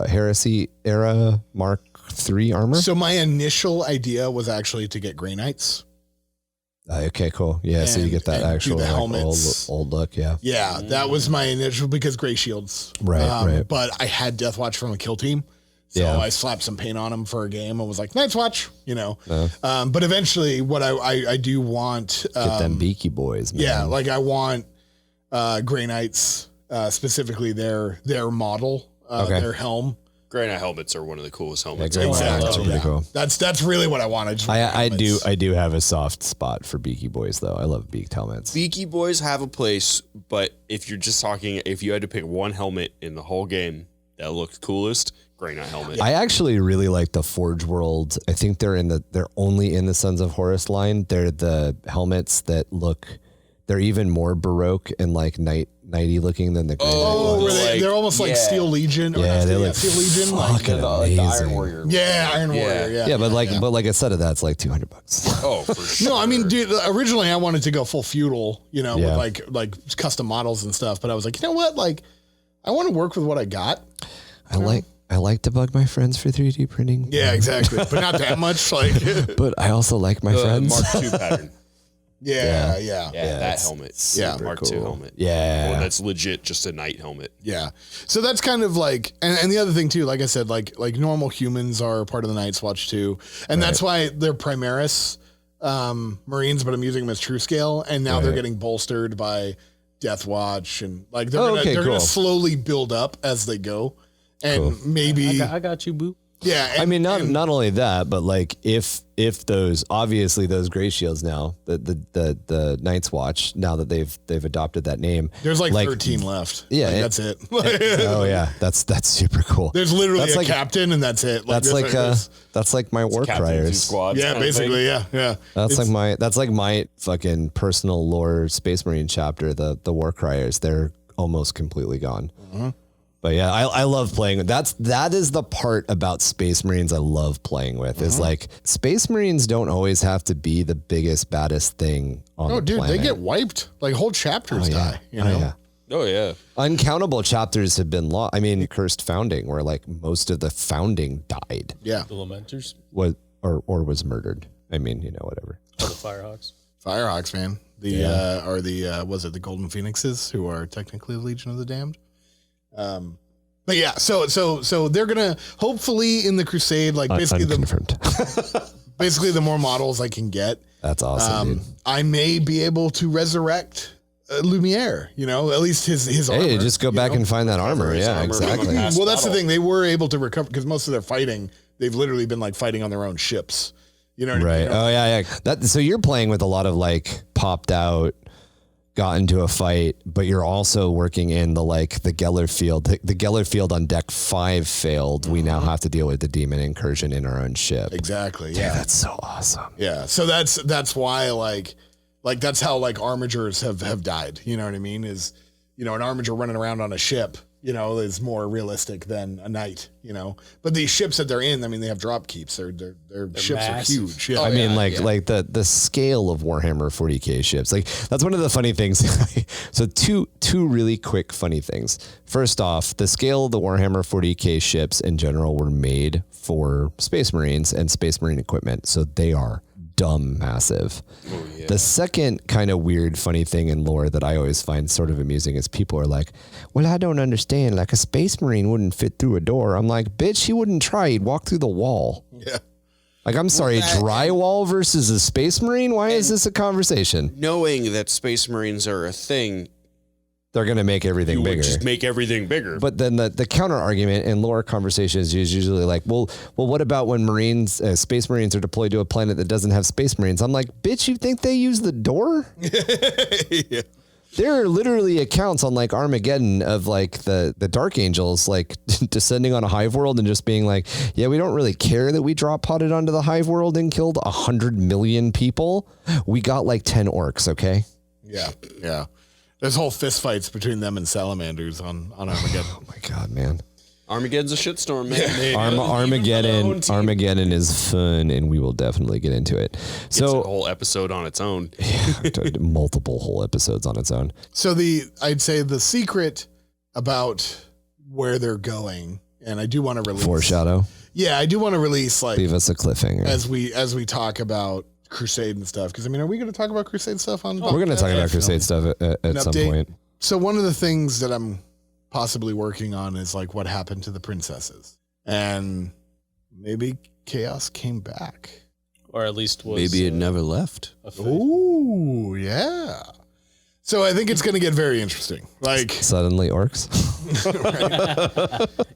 Speaker 1: Heresy era Mark III armor?
Speaker 3: So my initial idea was actually to get Grey Knights.
Speaker 1: Okay, cool. Yeah, so you get that
Speaker 3: and do
Speaker 1: actual
Speaker 3: the
Speaker 1: like,
Speaker 3: helmets.
Speaker 1: old look. Yeah.
Speaker 3: Yeah, that was my initial, because Grey Shields.
Speaker 1: Right, right.
Speaker 3: But I had Deathwatch from a kill team. So
Speaker 1: Yeah.
Speaker 3: I slapped some paint on them for a game and was like, Night's Watch, But eventually what I do want.
Speaker 1: Get them Beaky Boys, man.
Speaker 3: Yeah, like I want Grey Knights, specifically their model, their helm.
Speaker 4: Grey Knight helmets are one of the coolest helmets.
Speaker 1: Grey Knight
Speaker 3: Exactly.
Speaker 1: helmets are pretty cool.
Speaker 3: That's really what I want. I just want
Speaker 1: I
Speaker 3: helmets.
Speaker 1: do have a soft spot for Beaky Boys though. I love beaked helmets.
Speaker 4: Beaky Boys have a place, but if you're just talking, if you had to pick one helmet in the whole game that looked coolest, Grey Knight helmet.
Speaker 1: I actually really like the Forge World. I think they're only in the Sons of Horus line. They're the helmets that they're even more Baroque and like knighty looking than the Grey Knight
Speaker 3: Oh,
Speaker 1: ones.
Speaker 3: where they're almost like Steel Legion.
Speaker 1: Yeah, they look
Speaker 3: Steel Legion. Like,
Speaker 1: fucking
Speaker 4: the
Speaker 1: amazing.
Speaker 4: Iron Warrior.
Speaker 3: yeah, Iron Warrior. Yeah,
Speaker 1: Yeah, but like a set of that's like $200.
Speaker 4: Oh, for sure.
Speaker 3: No, I mean, dude, originally I wanted to go full feudal,
Speaker 1: Yeah.
Speaker 3: with like custom models and stuff. But I was like, you know what? Like, I want to work with what I got.
Speaker 1: I like to bug my friends for 3D printing.
Speaker 3: Yeah, exactly. But not that much. Like,
Speaker 1: But I also like my friends.
Speaker 4: Mark II pattern.
Speaker 3: yeah.
Speaker 4: Yeah, that
Speaker 1: it's
Speaker 4: helmet.
Speaker 3: Yeah.
Speaker 4: Mark II
Speaker 1: cool.
Speaker 4: helmet.
Speaker 1: Yeah.
Speaker 4: Or that's legit just a knight helmet.
Speaker 3: Yeah. So that's kind of like, and the other thing too, like I said, like normal humans are part of the Night's Watch too. And that's why they're Primaris Marines, but I'm using them as true scale. And now they're getting bolstered by Death Watch, and like they're gonna slowly build up as they go. And maybe
Speaker 2: I got you, boo.
Speaker 3: yeah.
Speaker 1: I mean, not only that, but like if those obviously those Gray Shields now the Night's Watch now that they've adopted that name.
Speaker 3: There's like 13 left.
Speaker 1: Yeah,
Speaker 3: Like, that's it.
Speaker 1: Oh yeah, that's super cool.
Speaker 3: There's literally
Speaker 1: That's
Speaker 3: a
Speaker 1: like-
Speaker 3: captain, and that's it.
Speaker 1: That's
Speaker 3: what
Speaker 1: like
Speaker 3: it is.
Speaker 1: that's like my war criers.
Speaker 4: Squads.
Speaker 3: Yeah, basically, yeah.
Speaker 1: That's like my fucking personal lore Space Marine chapter. The war criers, they're almost completely gone. But yeah, I love playing. That is the part about Space Marines I love playing with. Is like Space Marines don't always have to be the biggest, baddest thing on
Speaker 3: Oh,
Speaker 1: the
Speaker 3: dude,
Speaker 1: planet.
Speaker 3: they get wiped. Like whole chapters die. You
Speaker 1: Oh,
Speaker 3: know.
Speaker 1: yeah.
Speaker 4: Oh, yeah.
Speaker 1: Uncountable chapters have been lost. I mean, Cursed Founding, where like most of the founding died,
Speaker 3: Yeah.
Speaker 2: The Lamenters
Speaker 1: or was murdered. I mean, whatever.
Speaker 2: or the Firehawks.
Speaker 3: Firehawks, man. Was it the Golden Phoenixes, who are technically the Legion of the Damned? But But yeah, so they're gonna hopefully in the Crusade, like basically basically the more models I can get.
Speaker 1: That's awesome. Dude.
Speaker 3: I may be able to resurrect Lumiere, at least his armor.
Speaker 1: Hey, just go back and find that armor. Yeah, exactly.
Speaker 3: Well, that's the thing. They were able to recover because most of their fighting, they've literally been like fighting on their own ships. You know what I mean?
Speaker 1: Oh yeah. So you're playing with a lot of like popped out, got into a fight, but you're also working in the Geller field. The Geller field on deck 5 failed. We now have to deal with the demon incursion in our own ship.
Speaker 3: Exactly.
Speaker 1: Yeah, that's so awesome.
Speaker 3: Yeah. So that's why like that's how like armigers have died. You know what I mean? Is an armiger running around on a ship, is more realistic than a knight, But these ships that they're in, I mean, they have drop keeps. Their ships
Speaker 2: massive.
Speaker 3: are huge. Yeah.
Speaker 1: I mean, like the scale of Warhammer 40K ships. Like that's one of the funny things. So two really quick funny things. First off, the scale of the Warhammer 40K ships in general were made for Space Marines and Space Marine equipment. So they are dumb massive. Oh, yeah. The second kind of weird, funny thing in lore that I always find sort of amusing is people are like, well, I don't understand. Like a Space Marine wouldn't fit through a door. I'm like, bitch, he wouldn't try. He'd walk through the wall.
Speaker 3: Yeah.
Speaker 1: Like, I'm sorry, drywall versus a Space Marine? Why is this a conversation?
Speaker 4: Knowing that Space Marines are a thing,
Speaker 1: they're going to make everything bigger.
Speaker 4: Just make everything bigger.
Speaker 1: But then the counter argument in lore conversations is usually like, well, what about when Space Marines are deployed to a planet that doesn't have Space Marines? I'm like, bitch, you think they use the door? Yeah. There are literally accounts on like Armageddon of like the Dark Angels like descending on a Hive world and just being like, yeah, we don't really care that we drop potted onto the Hive world and killed 100 million people. We got like 10 orcs, okay?
Speaker 3: Yeah, yeah. There's whole fist fights between them and salamanders on Armageddon.
Speaker 1: Oh my God, man.
Speaker 4: Armageddon's a shitstorm, man.
Speaker 1: Armageddon is fun, and we will definitely get into it. So
Speaker 4: it's a whole episode on its own.
Speaker 1: Multiple whole episodes on its own.
Speaker 3: So I'd say the secret about where they're going, and I do want to release
Speaker 1: foreshadow.
Speaker 3: Yeah, I do want to release like
Speaker 1: leave us a cliffhanger
Speaker 3: as we talk about Crusade and stuff. Because I mean, are we going to talk about Crusade stuff on?
Speaker 1: We're going to talk about Crusade stuff at some point.
Speaker 3: So one of the things that I'm possibly working on is like what happened to the princesses, and maybe chaos came back,
Speaker 2: or at least was
Speaker 4: maybe it never left.
Speaker 3: Ooh, yeah. So I think it's going to get very interesting. Like
Speaker 1: suddenly orcs.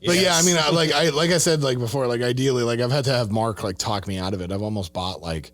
Speaker 3: But yeah, I mean, like I said, like before, like ideally, like I've had to have Mark like talk me out of it. I've almost bought like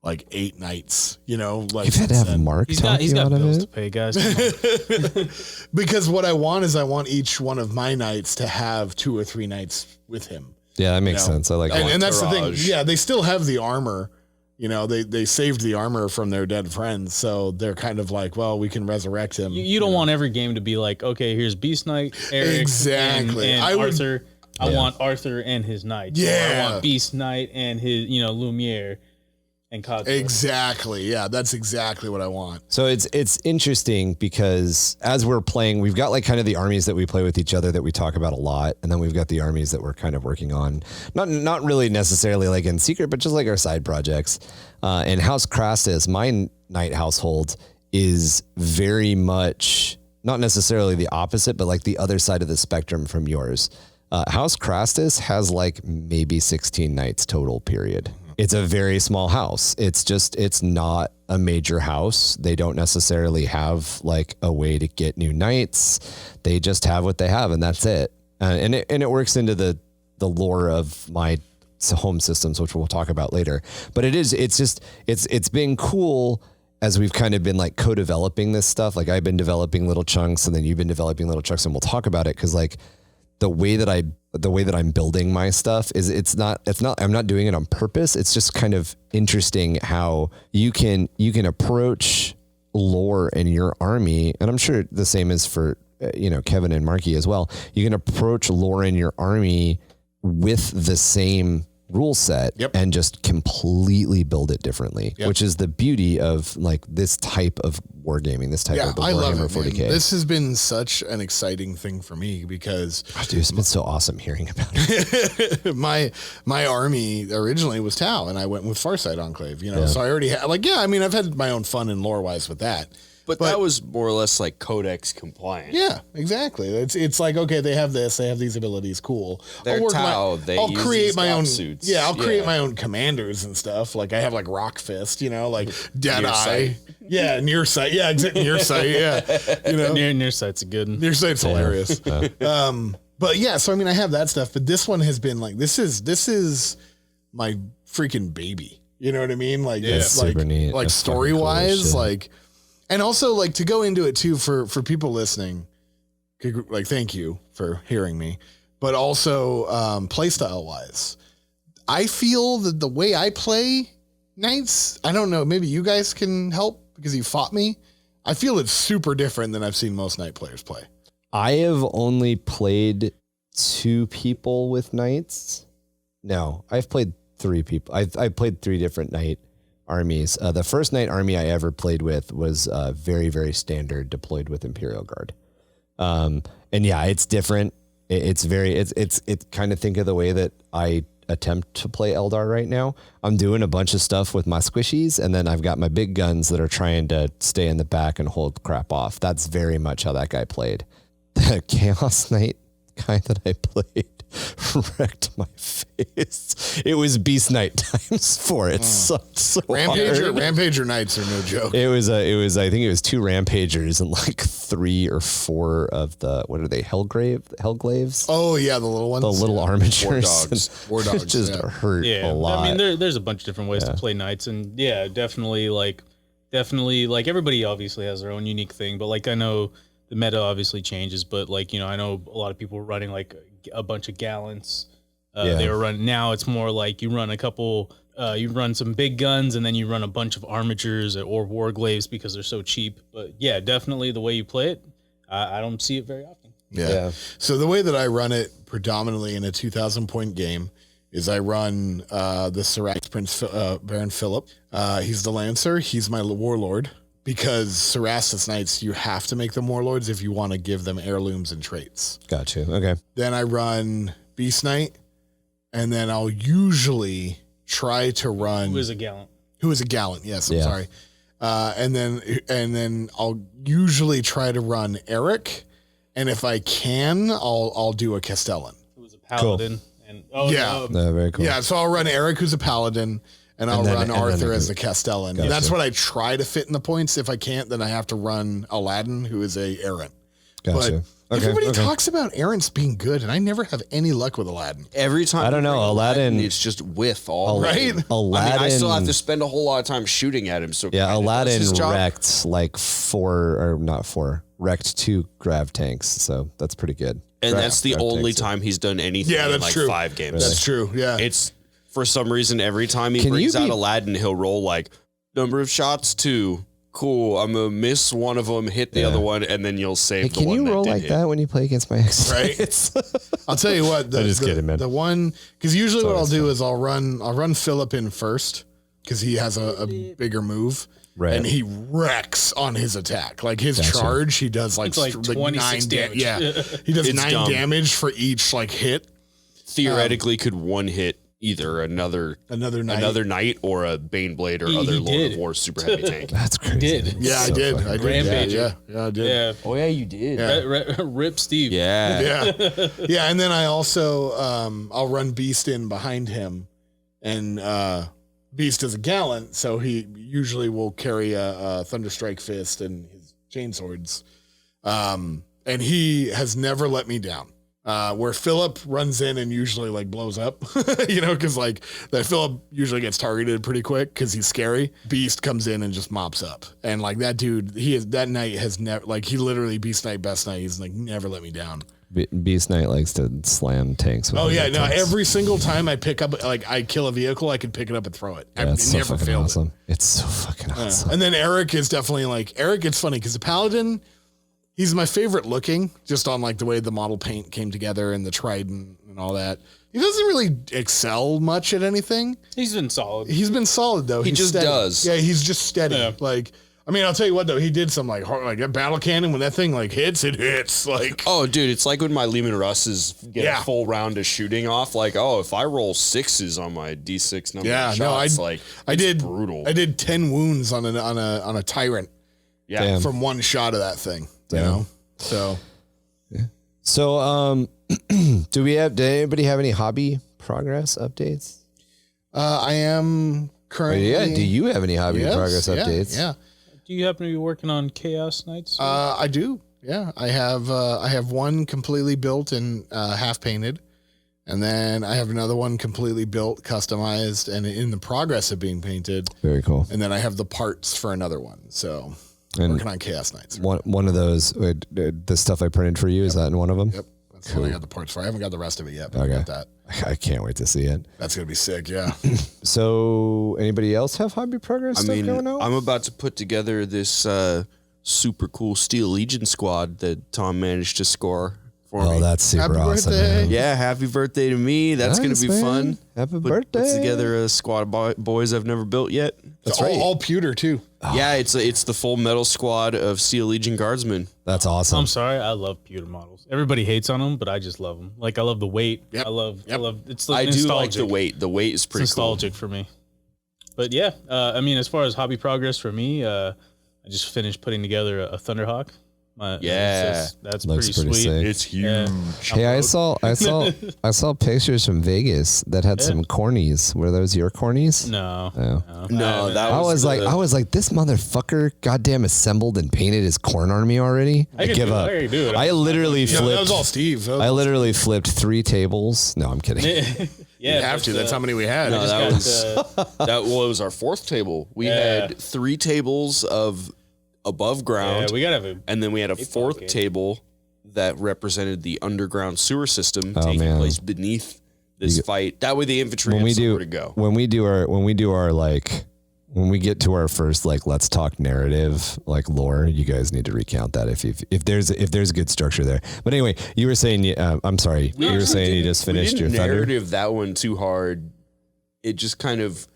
Speaker 3: 8 nights, like
Speaker 1: you've had to have Mark talk you out of it.
Speaker 2: He's got bills to pay, guys.
Speaker 3: Because what I want each one of my nights to have 2 or 3 nights with him.
Speaker 1: Yeah, that makes sense. I like that.
Speaker 3: And that's the thing. Yeah, they still have the armor. They saved the armor from their dead friends, so they're kind of like, well, we can resurrect him.
Speaker 2: You don't want every game to be like, okay, here's Beast Knight, Eric,
Speaker 3: exactly,
Speaker 2: and Arthur. I want Arthur and his knights.
Speaker 3: Yeah,
Speaker 2: I want Beast Knight and his, Lumiere. And
Speaker 3: exactly. Yeah, that's exactly what I want.
Speaker 1: So it's interesting because as we're playing, we've got like kind of the armies that we play with each other that we talk about a lot, and then we've got the armies that we're kind of working on, not really necessarily like in secret, but just like our side projects. And House Crastus, my knight household, is very much not necessarily the opposite, but like the other side of the spectrum from yours. House Crastus has like maybe 16 knights total, period. It's a very small house. It's not a major house. They don't necessarily have like a way to get new knights. They just have what they have, and that's it. And it works into the lore of my home systems, which we'll talk about later. But it's been cool as we've kind of been like co-developing this stuff. Like I've been developing little chunks, and then you've been developing little chunks, and we'll talk about it because like the way that I'm building my stuff is I'm not doing it on purpose. It's just kind of interesting how you can approach lore in your army. And I'm sure the same is for, Kevin and Marky as well. You can approach lore in your army with the same rule set and just completely build it differently, which is the beauty of like this type of wargaming, this type of the Warhammer 40K.
Speaker 3: This has been such an exciting thing for me because
Speaker 1: it's been so awesome hearing about it.
Speaker 3: my army originally was Tau, and I went with Farsight Enclave, so I already had I've had my own fun and lore wise with that.
Speaker 4: But that was more or less like codex compliant.
Speaker 3: Yeah, exactly. It's like, okay, they have this, they have these abilities, cool. I'll create my own suits. Yeah, I'll create my own commanders and stuff. Like I have like Rock Fist, like Deadeye. Yeah, Near Sight. Yeah, exactly. Near Sight. Yeah,
Speaker 2: Near Sight's a good one.
Speaker 3: Near Sight's hilarious. But yeah, so I mean, I have that stuff, but this one has been like, this is my freaking baby. You know what I mean? Like, it's super neat. Like story wise, like. And also, like, to go into it, too, for people listening, like, thank you for hearing me. But also, playstyle-wise, I feel that the way I play Knights, I don't know, maybe you guys can help because you fought me. I feel it's super different than I've seen most Knight players play.
Speaker 1: I have only played 2 people with Knights. No, I've played 3 people. I've played 3 different Knight armies. The first Knight army I ever played with was very, very standard, deployed with Imperial Guard. And yeah, it's different. It's kind of think of the way that I attempt to play Eldar right now. I'm doing a bunch of stuff with my squishies, and then I've got my big guns that are trying to stay in the back and hold crap off. That's very much how that guy played. The Chaos Knight guy that I played wrecked my face. It was Beast Knight times 4. It sucked so hard.
Speaker 3: Rampager Knights are no joke.
Speaker 1: It was I think it was 2 Rampagers and like 3 or 4 of the, what are they, Hellglaves?
Speaker 3: Oh yeah, the little ones.
Speaker 1: The little
Speaker 3: armatures. War dogs.
Speaker 1: It just hurt a lot.
Speaker 2: I mean, there's a bunch of different ways to play Knights, and yeah, definitely like everybody obviously has their own unique thing, but like I know the meta obviously changes, but like, I know a lot of people are running like a bunch of gallants. They were running. Now it's more like you run a couple, you run some big guns, and then you run a bunch of armatures or warglaves because they're so cheap. But yeah, definitely the way you play it, I don't see it very often.
Speaker 3: Yeah. So the way that I run it predominantly in a 2,000 point game is I run the Serac Prince Baron Philip. He's the Lancer. He's my warlord. Because Cerastus Knights, you have to make them warlords if you want to give them heirlooms and traits.
Speaker 1: Gotcha. Okay.
Speaker 3: Then I run Beast Knight, and then I'll usually try to run...
Speaker 2: Who is a gallant?
Speaker 3: Yes, I'm sorry. And then I'll usually try to run Eric, and if I can, I'll do a Castellan.
Speaker 2: Who is a paladin. Cool.
Speaker 1: Very cool.
Speaker 3: Yeah, so I'll run Eric, who's a paladin. And I'll run Arthur as the Castellan. Gotcha. That's what I try to fit in the points. If I can't, then I have to run Aladdin, who is a errant.
Speaker 1: Gotcha.
Speaker 3: But everybody talks about errants being good, and I never have any luck with Aladdin.
Speaker 4: Every time
Speaker 1: I don't know, Aladdin,
Speaker 4: it's just whiff all
Speaker 3: right.
Speaker 1: Aladdin,
Speaker 4: I still have to spend a whole lot of time shooting at him. So
Speaker 1: yeah, Aladdin wrecked wrecked 2 grav tanks. So that's pretty good.
Speaker 4: And that's the only time he's done anything in like 5 games.
Speaker 3: Really? That's true. Yeah.
Speaker 4: It's for some reason, every time he brings out Aladdin, he'll roll like number of shots 2. Cool. I'm going to miss one of them, hit the other one, and then you'll save the one that
Speaker 1: Can you roll like that when you play against my ex?
Speaker 3: Right. I'll tell you what.
Speaker 1: I'm just kidding, man.
Speaker 3: The one, because usually what I'll do is I'll run Philip in first because he has a bigger move.
Speaker 1: Right.
Speaker 3: And he wrecks on his attack. Like his charge, he does like
Speaker 2: 26 damage.
Speaker 3: Yeah. He does 9 damage for each like hit.
Speaker 4: Theoretically, could one hit either another knight or a Baneblade or other Lord of War super heavy tank.
Speaker 1: That's crazy.
Speaker 2: He did.
Speaker 3: Yeah, I did.
Speaker 2: Rampage.
Speaker 3: Yeah, I did.
Speaker 2: Yeah.
Speaker 4: Oh yeah, you did.
Speaker 3: Yeah.
Speaker 2: Rip Steve.
Speaker 4: Yeah.
Speaker 3: Yeah, and then I also I'll run Beast in behind him, and Beast is a gallant, so he usually will carry a Thunderstrike Fist and his chainswords, and he has never let me down. Where Philip runs in and usually like blows up, because like that Philip usually gets targeted pretty quick because he's scary. Beast comes in and just mops up, and like that dude, that knight has never, like he literally Beast Knight, best knight. He's like never let me down.
Speaker 1: Beast Knight likes to slam tanks. With
Speaker 3: Every single time I pick up, like I kill a vehicle, I can pick it up and throw it.
Speaker 1: Yeah, it's never failed. Awesome. It's so fucking awesome.
Speaker 3: And then Eric is definitely like It's funny because the Paladin. He's my favorite looking, just on like the way the model paint came together and the trident and all that. He doesn't really excel much at anything.
Speaker 2: He's been solid.
Speaker 3: He's been solid though.
Speaker 4: He just does.
Speaker 3: Yeah, he's just steady. Yeah. Like, I mean, I'll tell you what though, he did some like a battle cannon. When that thing like hits, it hits. Like,
Speaker 4: oh, dude, it's like when my Lehman Russes get a full round of shooting off. Like, oh, if I roll 6s on my D6 number of shots, I did brutal. I did 10 wounds on a tyrant.
Speaker 1: Damn.
Speaker 3: from one shot of that thing. You know, so.
Speaker 1: So, did anybody have any hobby progress updates?
Speaker 3: I am currently.
Speaker 1: Yeah. Do you have any hobby progress updates?
Speaker 3: Yeah.
Speaker 2: Do you happen to be working on Chaos Knights?
Speaker 3: I do. Yeah. I have one completely built and half painted. And then I have another one completely built, customized, and in the progress of being painted.
Speaker 1: Very cool.
Speaker 3: And then I have the parts for another one. So working on Chaos Knights.
Speaker 1: One of those, the stuff I printed for you, is that in one of them?
Speaker 3: Yep. That's what I got the parts for. I haven't got the rest of it yet, but
Speaker 1: Okay.
Speaker 3: I got that.
Speaker 1: I can't wait to see it.
Speaker 3: That's going to be sick. Yeah.
Speaker 1: So, anybody else have hobby progress
Speaker 4: I
Speaker 1: stuff
Speaker 4: mean,
Speaker 1: going on?
Speaker 4: I'm about to put together this super cool Steel Legion squad that Tom managed to score for me.
Speaker 1: Oh, that's super
Speaker 3: Happy
Speaker 1: awesome.
Speaker 3: birthday.
Speaker 1: Man.
Speaker 4: Yeah, happy birthday to me. That's going
Speaker 1: Nice,
Speaker 4: to be
Speaker 1: man.
Speaker 4: fun.
Speaker 1: Happy
Speaker 4: Put
Speaker 1: birthday.
Speaker 4: together a squad of boys I've never built yet.
Speaker 1: That's
Speaker 3: all,
Speaker 1: right.
Speaker 3: all pewter too.
Speaker 4: Yeah, it's the full metal squad of Steel Legion guardsmen.
Speaker 1: That's awesome.
Speaker 2: I'm sorry, I love pewter models. Everybody hates on them, but I just love them. Like I love the weight.
Speaker 3: Yep.
Speaker 2: I love. It's like
Speaker 4: I do like
Speaker 2: nostalgic.
Speaker 4: the weight. The weight is
Speaker 2: It's
Speaker 4: pretty cool.
Speaker 2: nostalgic for me. But yeah, I mean, as far as hobby progress for me, I just finished putting together a Thunderhawk. That's
Speaker 1: Looks
Speaker 2: pretty
Speaker 1: pretty
Speaker 2: sweet.
Speaker 1: sick.
Speaker 4: It's huge.
Speaker 2: Yeah.
Speaker 1: Hey, I saw pictures from Vegas that had some cornies. Were those your cornies?
Speaker 2: No,
Speaker 1: Oh.
Speaker 4: No, that
Speaker 1: I was like, this motherfucker goddamn assembled and painted his corn army already. I
Speaker 2: can
Speaker 1: give
Speaker 2: do it.
Speaker 1: up.
Speaker 2: I can do it.
Speaker 1: I literally
Speaker 3: Yeah,
Speaker 1: flipped.
Speaker 3: that was all Steve.
Speaker 1: I literally flipped 3 tables. No, I'm kidding.
Speaker 2: yeah,
Speaker 3: You have to. That's how many we had.
Speaker 4: No, that
Speaker 2: got,
Speaker 4: was our 4th table. We
Speaker 2: Yeah.
Speaker 4: had 3 tables of above ground.
Speaker 2: yeah, we gotta have a.
Speaker 4: And then we had a 4th
Speaker 2: game.
Speaker 4: table that represented the underground sewer system
Speaker 1: Oh,
Speaker 4: taking
Speaker 1: man.
Speaker 4: place beneath this fight. That way the infantry
Speaker 1: when
Speaker 4: had
Speaker 1: we
Speaker 4: somewhere
Speaker 1: do
Speaker 4: to go.
Speaker 1: when we do our like when we get to our first like let's talk narrative like lore, you guys need to recount that if there's good structure there. But anyway, you were saying I'm sorry, you were saying you just finished
Speaker 4: we
Speaker 1: your
Speaker 4: didn't
Speaker 1: thunder.
Speaker 4: narrative that one too hard. It just kind of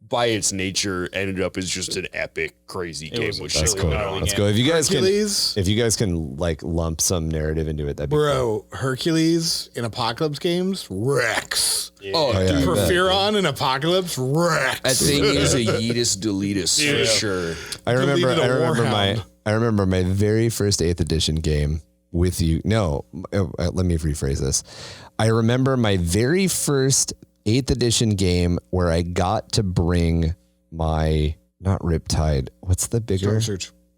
Speaker 4: by its nature ended up as just an epic crazy game
Speaker 2: was
Speaker 4: with
Speaker 2: a
Speaker 1: That's
Speaker 4: shit
Speaker 1: cool.
Speaker 4: going
Speaker 2: gnarly
Speaker 4: on.
Speaker 1: Let's go. If you guys
Speaker 3: Hercules.
Speaker 1: can like lump some narrative into it, that'd be cool.
Speaker 3: Bro, Hercules in Apocalypse games, Rex.
Speaker 4: Oh,
Speaker 1: yeah,
Speaker 4: dude.
Speaker 1: I bet.
Speaker 3: Porphyron in Apocalypse, Rex.
Speaker 4: That thing is a Yeetus deletus for sure.
Speaker 1: I remember
Speaker 3: Deleted a
Speaker 1: I remember my very first 8th edition game with you. No, let me rephrase this. I remember my very first 8th edition game where I got to bring my, not Riptide, what's the bigger?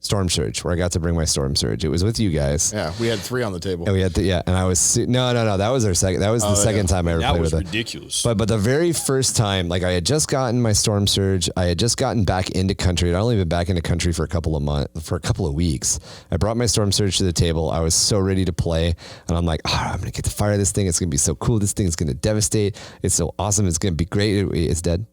Speaker 1: Storm Surge, where I got to bring my Storm Surge. It was with you guys.
Speaker 3: Yeah, we had 3 on the table.
Speaker 1: And we had and I was, no, that was our second, that was the second time I ever
Speaker 4: That
Speaker 1: played
Speaker 4: was
Speaker 1: with it.
Speaker 4: ridiculous.
Speaker 1: But the very first time, like I had just gotten my Storm Surge, I had just gotten back into country. I'd only been back into country for a couple of weeks. I brought my Storm Surge to the table. I was so ready to play, and I'm like, I'm gonna get to fire this thing. It's gonna be so cool. This thing is gonna devastate. It's so awesome. It's gonna be great. It's dead.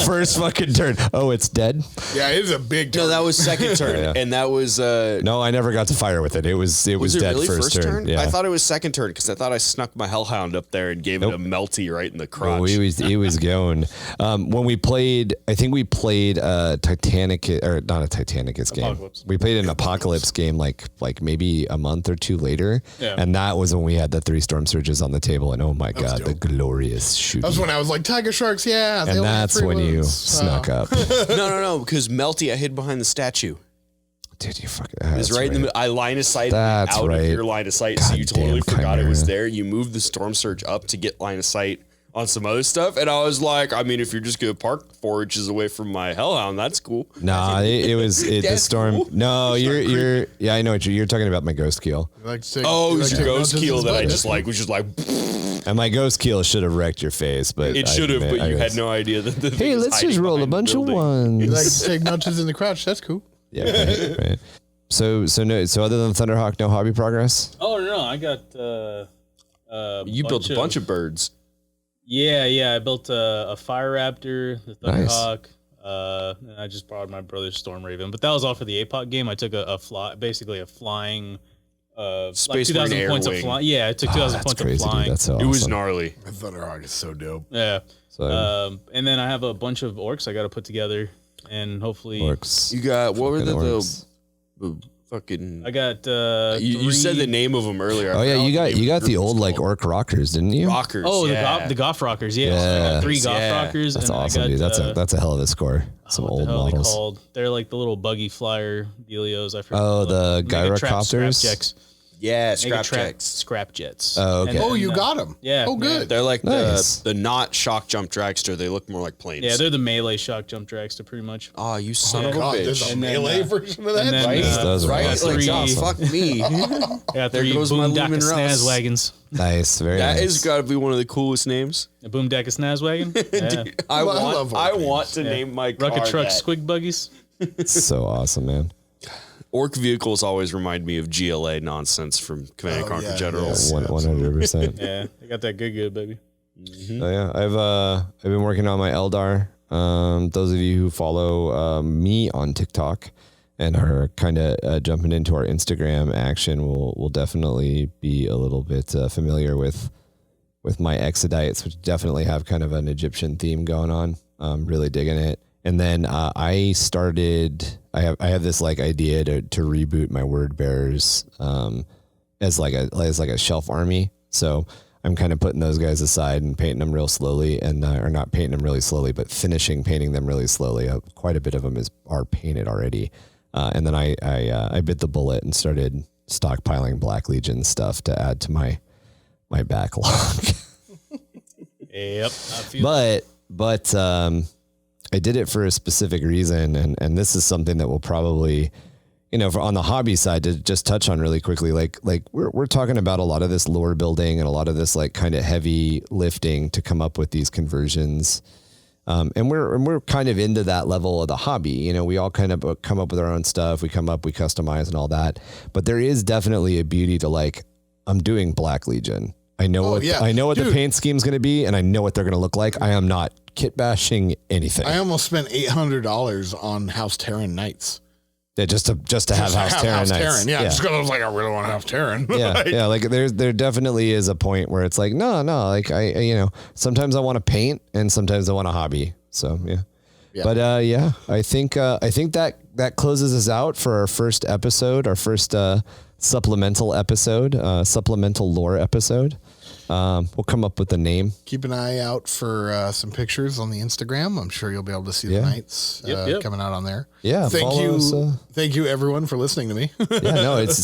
Speaker 1: First fucking turn. Oh, it's dead.
Speaker 3: Yeah, it was a big turn.
Speaker 4: No, that was second turn,
Speaker 1: Yeah.
Speaker 4: and that was.
Speaker 1: No, I never got to fire with it. It was
Speaker 4: Was it
Speaker 1: dead
Speaker 4: really
Speaker 1: first turn. Yeah.
Speaker 4: I thought it was second turn because I thought I snuck my Hellhound up there and gave it a melty right in the crotch.
Speaker 1: Oh, it was going. When we played, I think we played Titanic, or not a Titanicus game.
Speaker 2: Apocalypse.
Speaker 1: We played an Apocalypse game like maybe a month or 2 later.
Speaker 2: Yeah.
Speaker 1: And that was when we had the 3 Storm Surges on the table. And oh my God, the glorious shooting.
Speaker 3: That was when I was like, Tiger Sharks, yeah. they
Speaker 1: And
Speaker 3: only have
Speaker 1: that's
Speaker 3: 3
Speaker 1: when you
Speaker 3: wounds.
Speaker 1: snuck up.
Speaker 4: No, because melty I hid behind the statue.
Speaker 1: Dude, you fucking.
Speaker 4: It was right in the middle. I line of sight
Speaker 1: That's
Speaker 4: out
Speaker 1: right.
Speaker 4: of your line of sight, so you
Speaker 1: Goddamn
Speaker 4: totally forgot it was
Speaker 1: Chimera.
Speaker 4: there. You moved the Storm Surge up to get line of sight on some other stuff, and I was like, I mean, if you're just gonna park 4 inches away from my Hellhound, that's cool.
Speaker 1: Nah, it was the
Speaker 4: That's
Speaker 1: storm.
Speaker 4: cool.
Speaker 1: No, you're. Yeah, I know what you're talking about. My ghost keel.
Speaker 3: You like to take-
Speaker 4: Oh,
Speaker 3: you
Speaker 4: it was
Speaker 3: like
Speaker 4: your
Speaker 3: to take
Speaker 4: ghost
Speaker 3: notes
Speaker 4: keel
Speaker 3: in
Speaker 4: that I
Speaker 3: his
Speaker 4: just
Speaker 3: butt.
Speaker 4: like was just like
Speaker 1: And my ghost keel should have wrecked your face, but
Speaker 4: it
Speaker 1: I
Speaker 4: should have,
Speaker 1: admit
Speaker 4: but you
Speaker 1: I
Speaker 4: had
Speaker 1: was-
Speaker 4: no idea that the
Speaker 1: Hey,
Speaker 4: thing was
Speaker 1: let's
Speaker 4: hiding
Speaker 1: just roll a
Speaker 4: behind the
Speaker 1: bunch of
Speaker 4: building.
Speaker 3: You like
Speaker 1: ones.
Speaker 3: to take notches in the crotch. That's cool.
Speaker 1: Yeah, right. So other than Thunderhawk, no hobby progress?
Speaker 2: Oh no, I got.
Speaker 4: You built a bunch of birds.
Speaker 2: Yeah. I built a Fire Raptor, the
Speaker 1: Nice.
Speaker 2: Thunderhawk. And I just borrowed my brother's Storm Raven, but that was all for the APOC game. I took basically a flying.
Speaker 4: Space
Speaker 2: like 2,000
Speaker 4: Marine Air
Speaker 2: points
Speaker 4: Wing.
Speaker 2: of flying. Yeah, I took 2,000
Speaker 1: That's
Speaker 2: points
Speaker 1: crazy,
Speaker 2: of flying.
Speaker 1: dude. That's so
Speaker 4: It was
Speaker 1: awesome.
Speaker 4: gnarly.
Speaker 3: The Thunderhawk is so dope.
Speaker 2: Yeah.
Speaker 1: So
Speaker 2: And then I have a bunch of orcs I got to put together, and hopefully.
Speaker 1: orcs.
Speaker 4: You got what were
Speaker 1: Fucking
Speaker 4: the
Speaker 1: orcs.
Speaker 4: Fucking.
Speaker 2: I got
Speaker 4: You said the name of them earlier.
Speaker 1: Oh yeah, you got the old like orc rockers, didn't you?
Speaker 4: Rockers.
Speaker 2: Oh,
Speaker 4: yeah.
Speaker 2: the Goth Rockers. Yeah,
Speaker 1: Yeah.
Speaker 2: I got 3 Goth Rockers.
Speaker 1: That's
Speaker 2: and
Speaker 1: awesome,
Speaker 2: I got,
Speaker 1: dude. That's a hell of a score. Some
Speaker 2: what
Speaker 1: old
Speaker 2: the hell
Speaker 1: models.
Speaker 2: Are they called? They're like the little buggy flyer dealios. I forgot.
Speaker 1: Oh, the
Speaker 2: Gyrocopters.
Speaker 1: gyrocopters?
Speaker 4: Yeah, scrapjacks.
Speaker 2: Scrap jets.
Speaker 1: Oh, okay.
Speaker 2: And
Speaker 3: Oh,
Speaker 2: then,
Speaker 3: you got them.
Speaker 2: yeah.
Speaker 3: Oh, good.
Speaker 4: They're like
Speaker 1: Nice.
Speaker 4: the not shock jump dragster. They look more like planes.
Speaker 2: Yeah, they're the melee shock jump dragster, pretty much.
Speaker 4: Oh, you son
Speaker 3: Oh,
Speaker 4: of a
Speaker 3: God, there's
Speaker 4: bitch.
Speaker 3: a
Speaker 2: And then,
Speaker 3: melee version of that.
Speaker 2: and then,
Speaker 3: right?
Speaker 1: Those are
Speaker 4: Right?
Speaker 1: awesome.
Speaker 4: Like,
Speaker 2: Three-
Speaker 4: oh, fuck me.
Speaker 2: I got
Speaker 4: There
Speaker 2: 3
Speaker 4: goes my
Speaker 2: Boomdeck
Speaker 4: Lumen Russ.
Speaker 2: Snaz wagons.
Speaker 1: Nice, very
Speaker 4: That
Speaker 1: nice.
Speaker 4: has got to be one of the coolest names.
Speaker 2: A Boomdeck Snaz wagon. Yeah.
Speaker 4: I
Speaker 3: I love
Speaker 4: want. I
Speaker 3: orc
Speaker 4: want to name my car
Speaker 2: Rocket truck
Speaker 4: that.
Speaker 2: squig buggies.
Speaker 1: So awesome, man.
Speaker 4: Orc vehicles always remind me of GLA nonsense from Command and Conquer
Speaker 3: yeah,
Speaker 4: Generals.
Speaker 3: yeah.
Speaker 1: 100%.
Speaker 2: Yeah, they got that good, baby.
Speaker 1: Oh yeah, I've been working on my Eldar. Those of you who follow me on TikTok and are kind of jumping into our Instagram action will definitely be a little bit familiar with my Exodites, which definitely have kind of an Egyptian theme going on. Really digging it. And then I have this like idea to reboot my word bearers as like a shelf army. So I'm kind of putting those guys aside and painting them real slowly, and or not painting them really slowly, but painting them really slowly. Quite a bit of them are painted already. And then I bit the bullet and started stockpiling Black Legion stuff to add to my backlog.
Speaker 2: Yep.
Speaker 1: But I did it for a specific reason, and this is something that will probably, on the hobby side, to just touch on really quickly, like we're talking about a lot of this lore building and a lot of this like kind of heavy lifting to come up with these conversions. And we're kind of into that level of the hobby. We all kind of come up with our own stuff. We customize and all that. But there is definitely a beauty to like, I'm doing Black Legion. I know what the paint scheme's going to be, and I know what they're going to look like. I am not kit bashing anything.
Speaker 3: I almost spent $800 on House Terran Knights.
Speaker 1: Yeah, just to have House Terran Knights.
Speaker 3: Yeah, just because I was like, I really want to have Terran.
Speaker 1: Yeah. Like there definitely is a point where it's like, no, like I sometimes I want to paint and sometimes I want a hobby. So yeah. But I think that closes us out for our first episode, our first supplemental lore episode. We'll come up with a name.
Speaker 3: Keep an eye out for some pictures on the Instagram. I'm sure you'll be able to see the Knights coming out on there.
Speaker 1: Yeah.
Speaker 3: Thank you everyone for listening to me.
Speaker 1: Yeah, no, it's a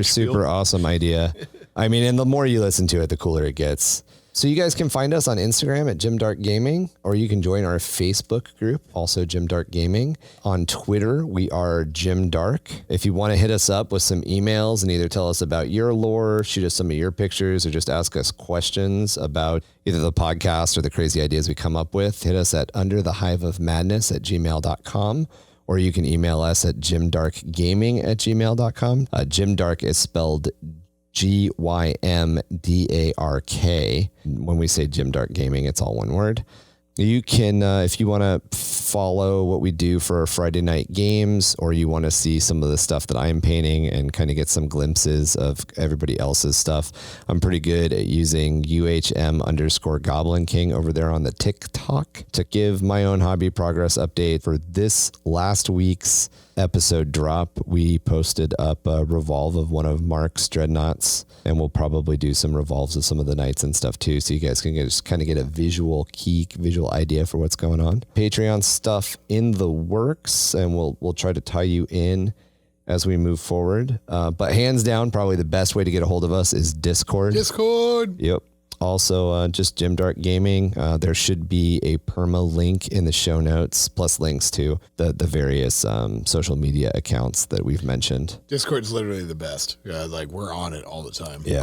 Speaker 1: super awesome idea. I mean, and the more you listen to it, the cooler it gets. So you guys can find us on Instagram at Grimdark Gaming, or you can join our Facebook group, also Grimdark Gaming. On Twitter, we are Grimdark. If you want to hit us up with some emails and either tell us about your lore, shoot us some of your pictures, or just ask us questions about either the podcast or the crazy ideas we come up with, hit us at underthehiveofmadness@gmail.com. Or you can email us at grimdarkgaming@gmail.com. Grimdark is spelled Gymdark. When we say Grimdark Gaming, it's all one word. You can, if you want to follow what we do for our Friday night games, or you want to see some of the stuff that I'm painting and kind of get some glimpses of everybody else's stuff, I'm pretty good at using UHM_Goblin King over there on the TikTok to give my own hobby progress update. For this last week's episode drop, we posted up a revolve of one of Mark's dreadnoughts, and we'll probably do some revolves of some of the knights and stuff too, so you guys can just kind of get a visual idea for what's going on. Patreon stuff in the works, and we'll try to tie you in as we move forward. But hands down, probably the best way to get a hold of us is Discord. Yep. Also, just Grimdark Gaming. There should be a perma link in the show notes, plus links to the various social media accounts that we've mentioned.
Speaker 3: Discord's literally the best. Like, we're on it all the time.
Speaker 1: Yeah.